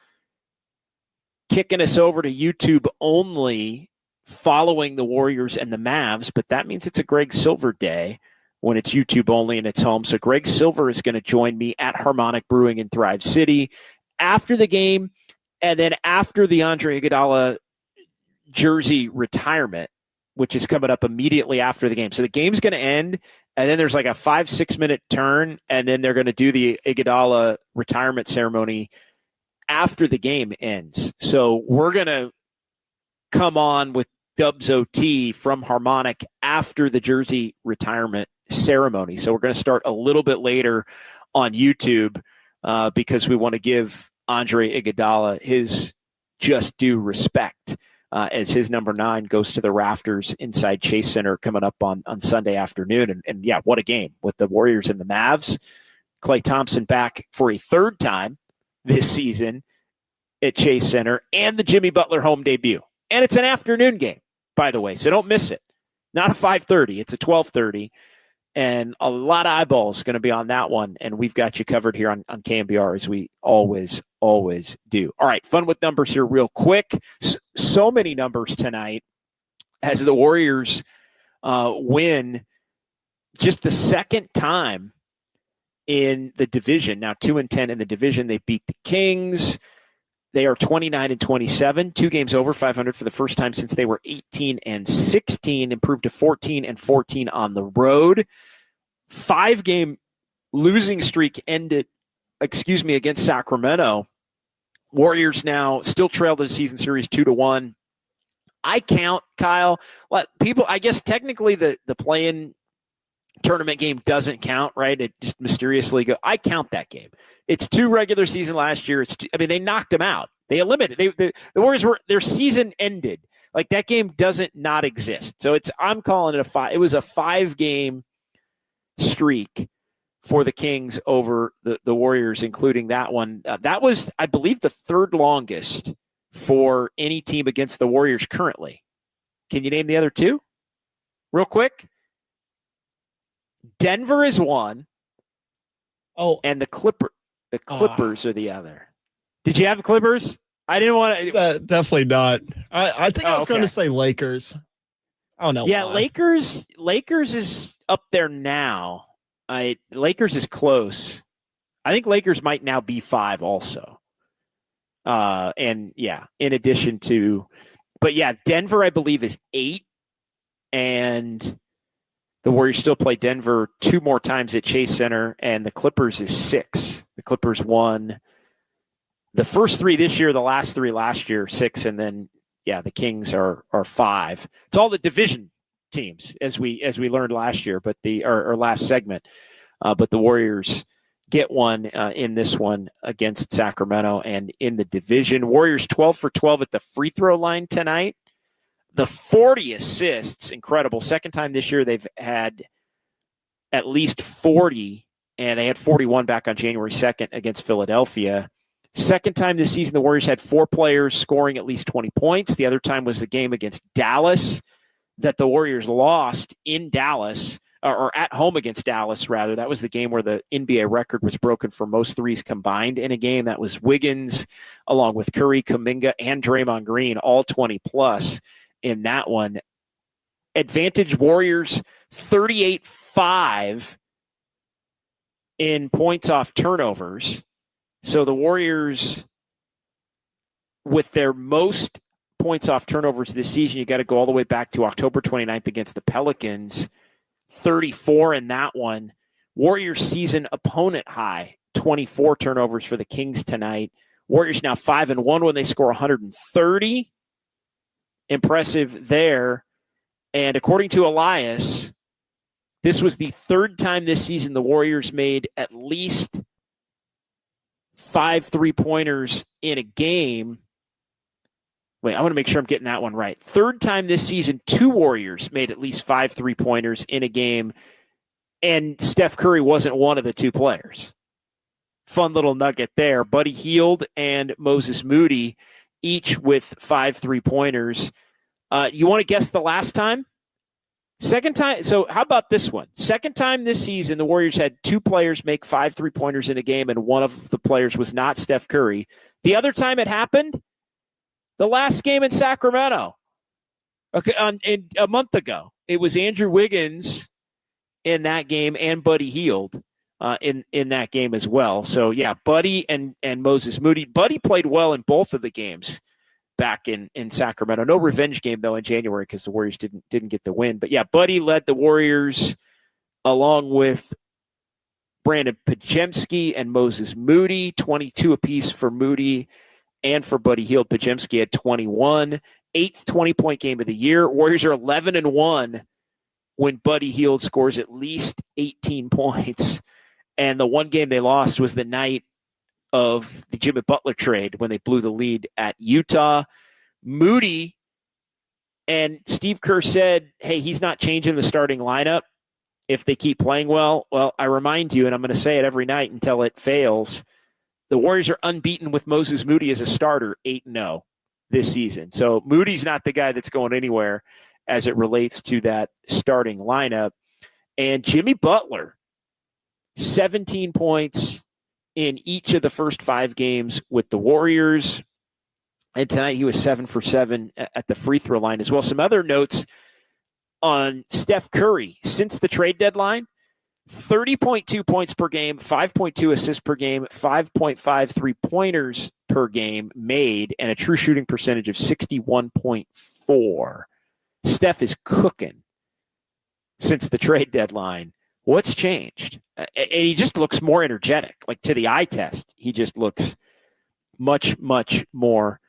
kicking us over to YouTube only following the Warriors and the Mavs, but that means it's a Greg Silver day when it's YouTube only and it's home. So Greg Silver is going to join me at Harmonic Brewing in Thrive City after the game and then after the Andre Iguodala jersey retirement, which is coming up immediately after the game. So the game's going to end, and then there's like a 5-6 minute turn, and then they're going to do the Iguodala retirement ceremony after the game ends. So we're going to come on with Dubs OT from Harmonic after the jersey retirement ceremony. So we're going to start a little bit later on YouTube because we want to give Andre Iguodala his just due respect as his number 9 goes to the rafters inside Chase Center coming up on Sunday afternoon. And yeah, what a game with the Warriors and the Mavs. Klay Thompson back for a third time this season at Chase Center and the Jimmy Butler home debut. And it's an afternoon game, by the way, so don't miss it. Not a 5:30, it's a 12:30. And a lot of eyeballs going to be on that one. And we've got you covered here on KNBR as we always do. All right, fun with numbers here real quick. So many numbers tonight as the Warriors win just the second time in the division. Now 2-10 in the division. They beat the Kings. They are 29-27, 2 games over 500 for the first time since they were 18-16, improved to 14-14 on the road. 5-game losing streak ended, against Sacramento. Warriors now still trail the season series 2-1. I count, Kyle, people, I guess technically the play-in tournament game doesn't count, right? It just mysteriously go. I count that game. It's 2 regular season last year. They knocked them out. They eliminated. The Warriors their season ended. Like that game doesn't not exist. So I'm calling it it was a 5-game streak for the Kings over the Warriors, including that one. That was, I believe, the 3rd longest for any team against the Warriors currently. Can you name the other 2 real quick? Denver is 1. Oh, and the Clippers are the other. Did you have the Clippers? I didn't want to. Definitely not. I think I was going to say Lakers. I don't know. Yeah, why. Lakers is up there now. Lakers is close. I think Lakers might now be 5 also. And yeah, in addition to, but yeah, Denver I believe is 8, and the Warriors still play Denver 2 more times at Chase Center, and the Clippers is 6. The Clippers won the first 3 this year, the last 3 last year, 6, and then yeah, the Kings are 5. It's all the division teams as we learned last year, but or last segment. But the Warriors get one in this one against Sacramento and in the division. Warriors 12 for 12 at the free throw line tonight. The 40 assists, incredible. Second time this year they've had at least 40, and they had 41 back on January 2nd against Philadelphia. Second time this season the Warriors had 4 players scoring at least 20 points. The other time was the game against Dallas that the Warriors lost in Dallas, or at home against Dallas, rather. That was the game where the NBA record was broken for most threes combined in a game. That was Wiggins, along with Curry, Kuminga, and Draymond Green, all 20-plus in that one. Advantage Warriors 38-5 in points off turnovers. So the Warriors, with their most points off turnovers this season, you got to go all the way back to October 29th against the Pelicans, 34 in that one. Warriors season opponent high, 24 turnovers for the Kings tonight. Warriors now 5-1 when they score 130. Impressive there. And according to Elias, this was the 3rd time this season the Warriors made at least 5 3-pointers in a game. Wait, I want to make sure I'm getting that one right. Third time this season, 2 Warriors made at least 5 3-pointers in a game, and Steph Curry wasn't one of the 2 players. Fun little nugget there. Buddy Hield and Moses Moody, each with 5 3-pointers. You want to guess the last time? Second time. So how about this one? Second time this season, the Warriors had 2 players make 5 3-pointers in a game, and one of the players was not Steph Curry. The other time it happened, the last game in Sacramento, a month ago. It was Andrew Wiggins in that game and Buddy Hield in that game as well. So, yeah, Buddy and Moses Moody. Buddy played well in both of the games back in Sacramento. No revenge game, though, in January because the Warriors didn't get the win. But, yeah, Buddy led the Warriors along with Brandon Pajemski and Moses Moody, 22 apiece for Moody and for Buddy Hield. Pajemski had 21, 8th 20-point game of the year. Warriors are 11-1 when Buddy Hield scores at least 18 points. And the one game they lost was the night of the Jimmy Butler trade when they blew the lead at Utah. Moody and Steve Kerr said, hey, he's not changing the starting lineup if they keep playing well. Well, I remind you, and I'm going to say it every night until it fails, the Warriors are unbeaten with Moses Moody as a starter, 8-0 this season. So Moody's not the guy that's going anywhere as it relates to that starting lineup. And Jimmy Butler, 17 points in each of the first 5 games with the Warriors. And tonight he was 7 for 7 at the free throw line as well. Some other notes on Steph Curry since the trade deadline: 30.2 points per game, 5.2 assists per game, 5.5 3-pointers per game made, and a true shooting percentage of 61.4. Steph is cooking since the trade deadline. What's changed? And he just looks more energetic. Like, to the eye test, he just looks much, much more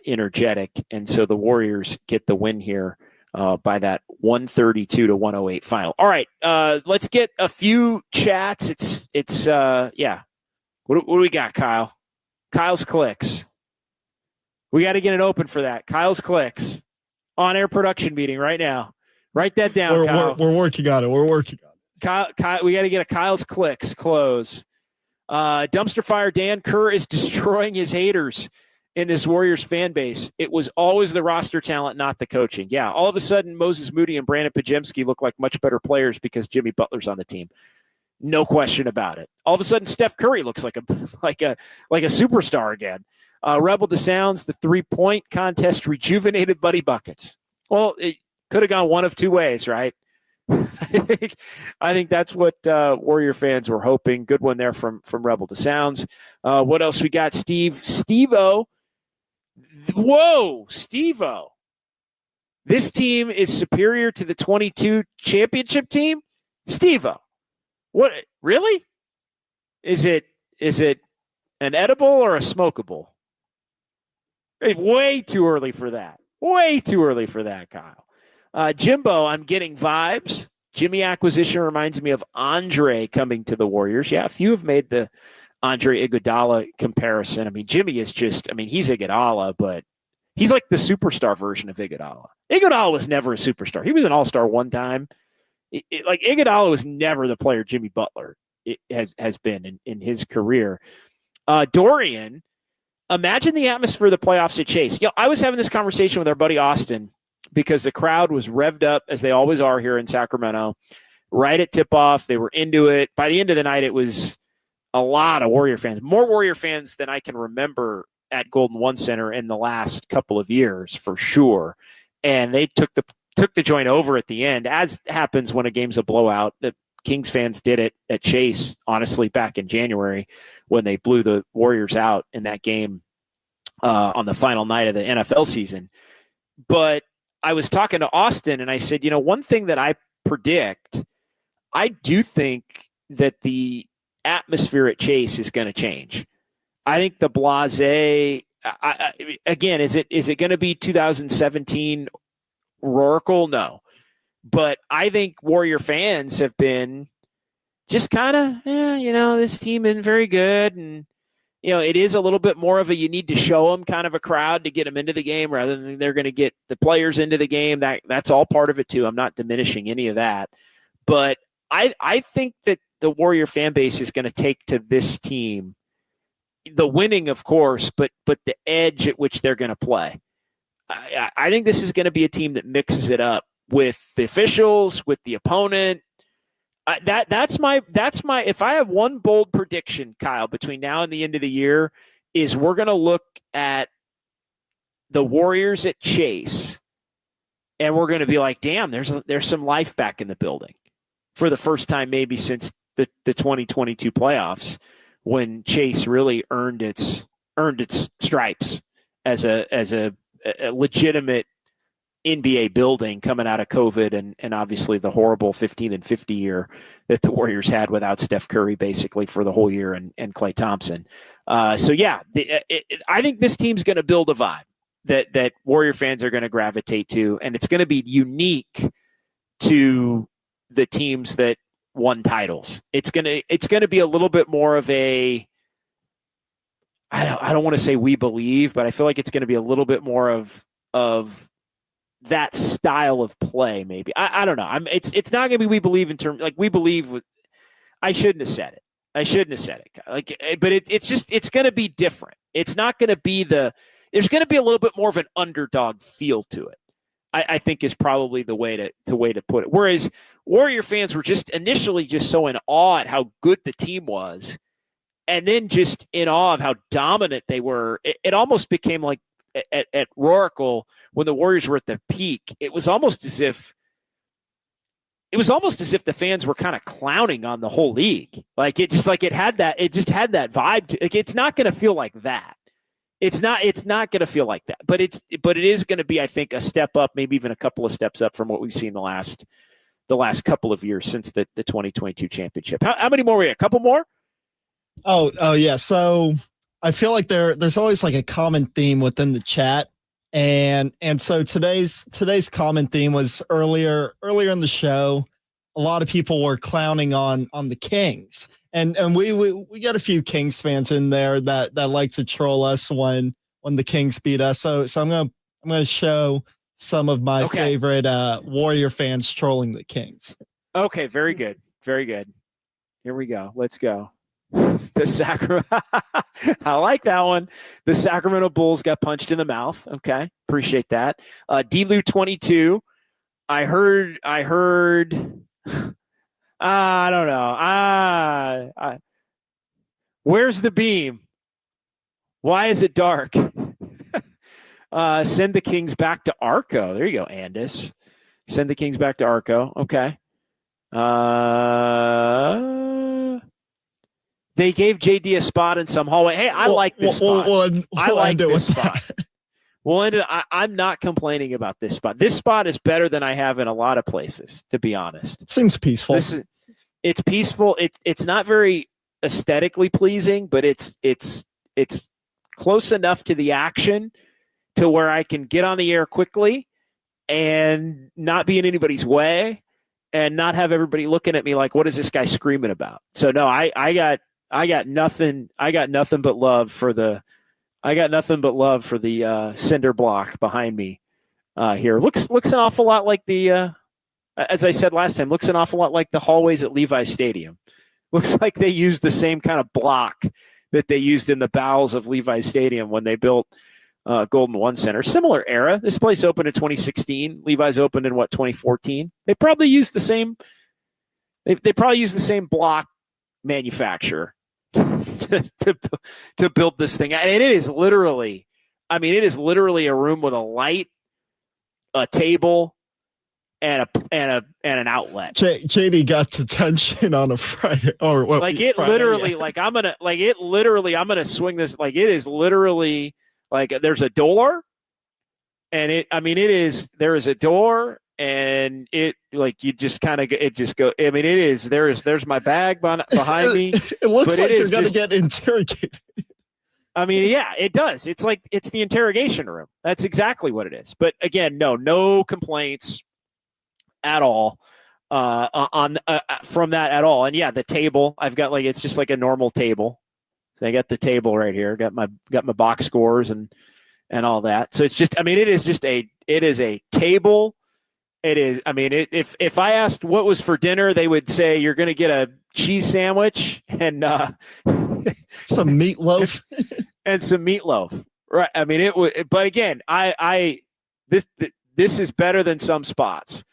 energetic. And so the Warriors get the win here by that 132-108 final. All right, let's get a few chats. It's yeah. What do we got, Kyle? Kyle's Clicks. We got to get it open for that. Kyle's Clicks on-air production meeting right now. Write that down, Kyle. We're working on it. We're working on it. Kyle, we got to get a Kyle's Clicks close. Dumpster Fire Dan Kerr is destroying his haters in this Warriors fan base. It was always the roster talent, not the coaching. Yeah, all of a sudden, Moses Moody and Brandon Pajemski look like much better players because Jimmy Butler's on the team. No question about it. All of a sudden, Steph Curry looks like a superstar again. Rebel to Sounds, the 3-point contest rejuvenated Buddy Buckets. Well, it could have gone one of 2 ways, right? I think that's what Warrior fans were hoping. Good one there from Rebel to Sounds. What else we got, Steve? Steve-O. Whoa, Steve-O. This team is superior to the 22 championship team? Steve-O. What? Really? Is it an edible or a smokable? Way too early for that. Way too early for that, Kyle. Jimbo, I'm getting vibes. Jimmy acquisition reminds me of Andre coming to the Warriors. Yeah, a few have made the Andre Iguodala comparison. I mean, Jimmy is just, he's Iguodala, but he's like the superstar version of Iguodala. Iguodala was never a superstar. He was an all-star one time. Iguodala was never the player Jimmy Butler has been in his career. Dorian, imagine the atmosphere of the playoffs at Chase. I was having this conversation with our buddy Austin because the crowd was revved up, as they always are here in Sacramento, right at tip-off. They were into it. By the end of the night, it was a lot of Warrior fans, more Warrior fans than I can remember at Golden One Center in the last couple of years, for sure. And they took the joint over at the end, as happens when a game's a blowout. The Kings fans did it at Chase, honestly, back in January when they blew the Warriors out in that game on the final night of the NFL season. But I was talking to Austin, and I said, one thing that I predict, I do think that the atmosphere at Chase is going to change. I think the blasé, again, is it going to be 2017 Roracle? No. But I think Warrior fans have been just kind of, this team isn't very good. And, it is a little bit more of a you need to show them kind of a crowd to get them into the game rather than they're going to get the players into the game. That's all part of it too. I'm not diminishing any of that. But I think that the Warrior fan base is going to take to this team the winning, of course, but the edge at which they're going to play. I think this is going to be a team that mixes it up with the officials, with the opponent. That's my. If I have one bold prediction, Kyle, between now and the end of the year, is we're going to look at the Warriors at Chase, and we're going to be like, damn, there's some life back in the building for the first time maybe since the 2022 playoffs, when Chase really earned its stripes as a legitimate NBA building coming out of COVID and obviously the horrible 15-50 year that the Warriors had without Steph Curry basically for the whole year and Klay Thompson. I think this team's going to build a vibe that Warrior fans are going to gravitate to, and it's going to be unique to the teams that won titles. It's going to be a little bit more of a, I don't want to say we believe, but I feel like it's going to be a little bit more of that style of play, maybe. I don't know. It's not going to be we believe in terms like we believe with. I shouldn't have said it. But it's going to be different. It's not going to be there's going to be a little bit more of an underdog feel to it. I think is probably the way to put it. Whereas Warrior fans were just initially just so in awe at how good the team was, and then just in awe of how dominant they were. It almost became like at Roracle when the Warriors were at the peak. It was almost as if the fans were kind of clowning on the whole league. It just had that vibe. It's not going to feel like that. It's not going to feel like that, but it is going to be, I think, a step up, maybe even a couple of steps up from what we've seen the last couple of years since the 2022 championship. How many more? A couple more? Oh yeah. So I feel like there's always like a common theme within the chat. And so today's common theme was earlier in the show, a lot of people were clowning on the Kings. And we got a few Kings fans in there that like to troll us when the Kings beat us. So I'm gonna show some of my favorite Warrior fans trolling the Kings. Okay, very good. Very good. Here we go. Let's go. I like that one. The Sacramento Bulls got punched in the mouth. Okay, appreciate that. D-Lou 22. I heard. I don't know. Where's the beam? Why is it dark? Send the Kings back to Arco. There you go, Andis. Send the Kings back to Arco. Okay. They gave JD a spot in some hallway. Hey, I like this spot. I like this spot. I'm not complaining about this spot. This spot is better than I have in a lot of places, to be honest. It seems peaceful. It's peaceful. It's not very aesthetically pleasing, but it's close enough to the action to where I can get on the air quickly and not be in anybody's way and not have everybody looking at me like, what is this guy screaming about? So no, I got nothing but love for the cinder block behind me here. Looks an awful lot like the as I said last time, looks an awful lot like the hallways at Levi's Stadium. Looks like they used the same kind of block that they used in the bowels of Levi's Stadium when they built Golden One Center. Similar era. This place opened in 2016. Levi's opened in 2014. They probably used the same. They probably used the same block manufacturer to build this thing. And it is literally, a room with a light, a table, and an outlet. JD got detention on a Friday or what? Like it Friday, literally, yeah. I'm gonna swing this. Like it is literally like there's a door, and there is a door, and it like you just kind of it just go. I mean, it is there's my bag behind me. It looks like you're gonna get interrogated. I mean, yeah, it does. It's like it's the interrogation room. That's exactly what it is. But again, no complaints at all from that at all. And yeah, the table I've got, like, it's just like a normal table. So I got the table right here. Got my box scores and all that. So it's just, I mean, it is a table. It is. I mean, if I asked what was for dinner, they would say you're going to get a cheese sandwich and some meatloaf and some meatloaf. Right. I mean, it was. But again, this is better than some spots.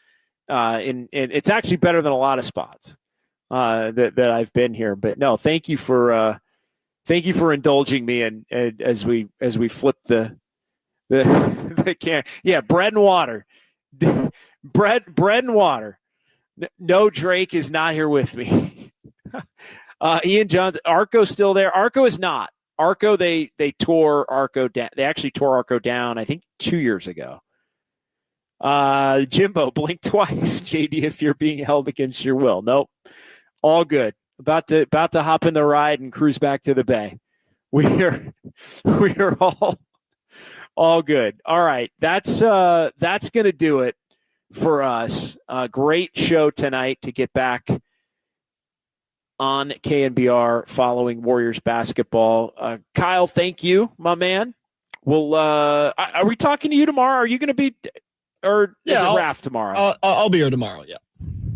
And it's actually better than a lot of spots that I've been here. But no, thank you for indulging me and as we flip the can. Yeah, bread and water. bread and water. No, Drake is not here with me. Ian Johnson, Arco's still there. Arco is not. Arco, they tore Arco down. They actually tore Arco down, I think, 2 years ago. Jimbo, blink twice, JD, if you're being held against your will. Nope. All good. About to hop in the ride and cruise back to the bay. We are all good. All right. That's going to do it for us. Great show tonight to get back on KNBR following Warriors basketball. Kyle, thank you, my man. Well, are we talking to you tomorrow? Are you going to be, or is it Raph tomorrow? I'll be here tomorrow. Yeah.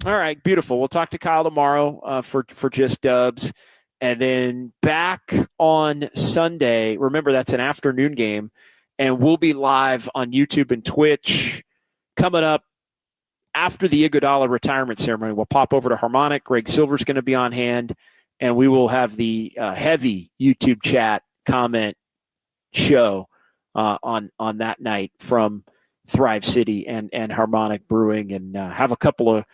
All right. Beautiful. We'll talk to Kyle tomorrow for Just Dubs. And then back on Sunday, remember that's an afternoon game, and we'll be live on YouTube and Twitch coming up after the Iguodala retirement ceremony. We'll pop over to Harmonic. Greg Silver's going to be on hand, and we will have the heavy YouTube chat comment show on that night from Thrive City and Harmonic Brewing, and have a couple of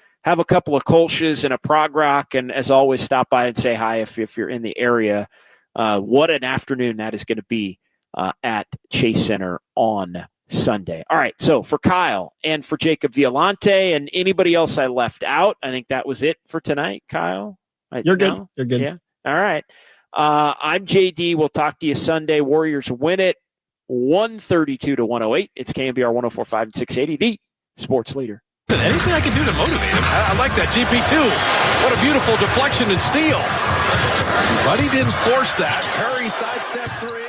Kolsch's and a prog rock, and as always, stop by and say hi if you're in the area. What an afternoon that is going to be at Chase Center on Sunday. All right, so for Kyle and for Jacob Violante and anybody else I left out, I think that was it for tonight, Kyle. You're good. No? You're good. Yeah. All right. I'm JD. We'll talk to you Sunday. Warriors win it 132-108. It's KNBR 104.5 and 680, the sports leader. Anything I can do to motivate him. I like that. GP2. What a beautiful deflection and steal. But he didn't force that. Curry sidestep three.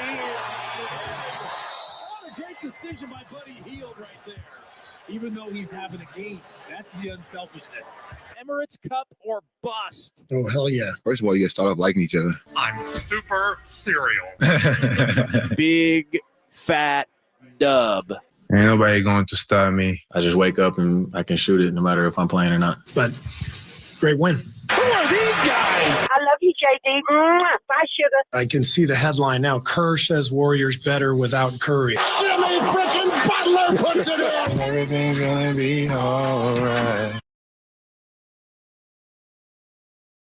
What a great decision by Buddy Hield right there. Even though he's having a game. That's the unselfishness. Emirates Cup or bust. Oh, hell yeah. First of all, you got to start off liking each other. I'm super cereal. Big fat dub. Ain't nobody going to stop me. I just wake up and I can shoot it no matter if I'm playing or not. But great win. Who are these guys? I love you, JD. Bye, sugar. I can see the headline now. Kerr says Warriors better without Curry. Jimmy freaking Butler puts it in. Everything's going to be all right.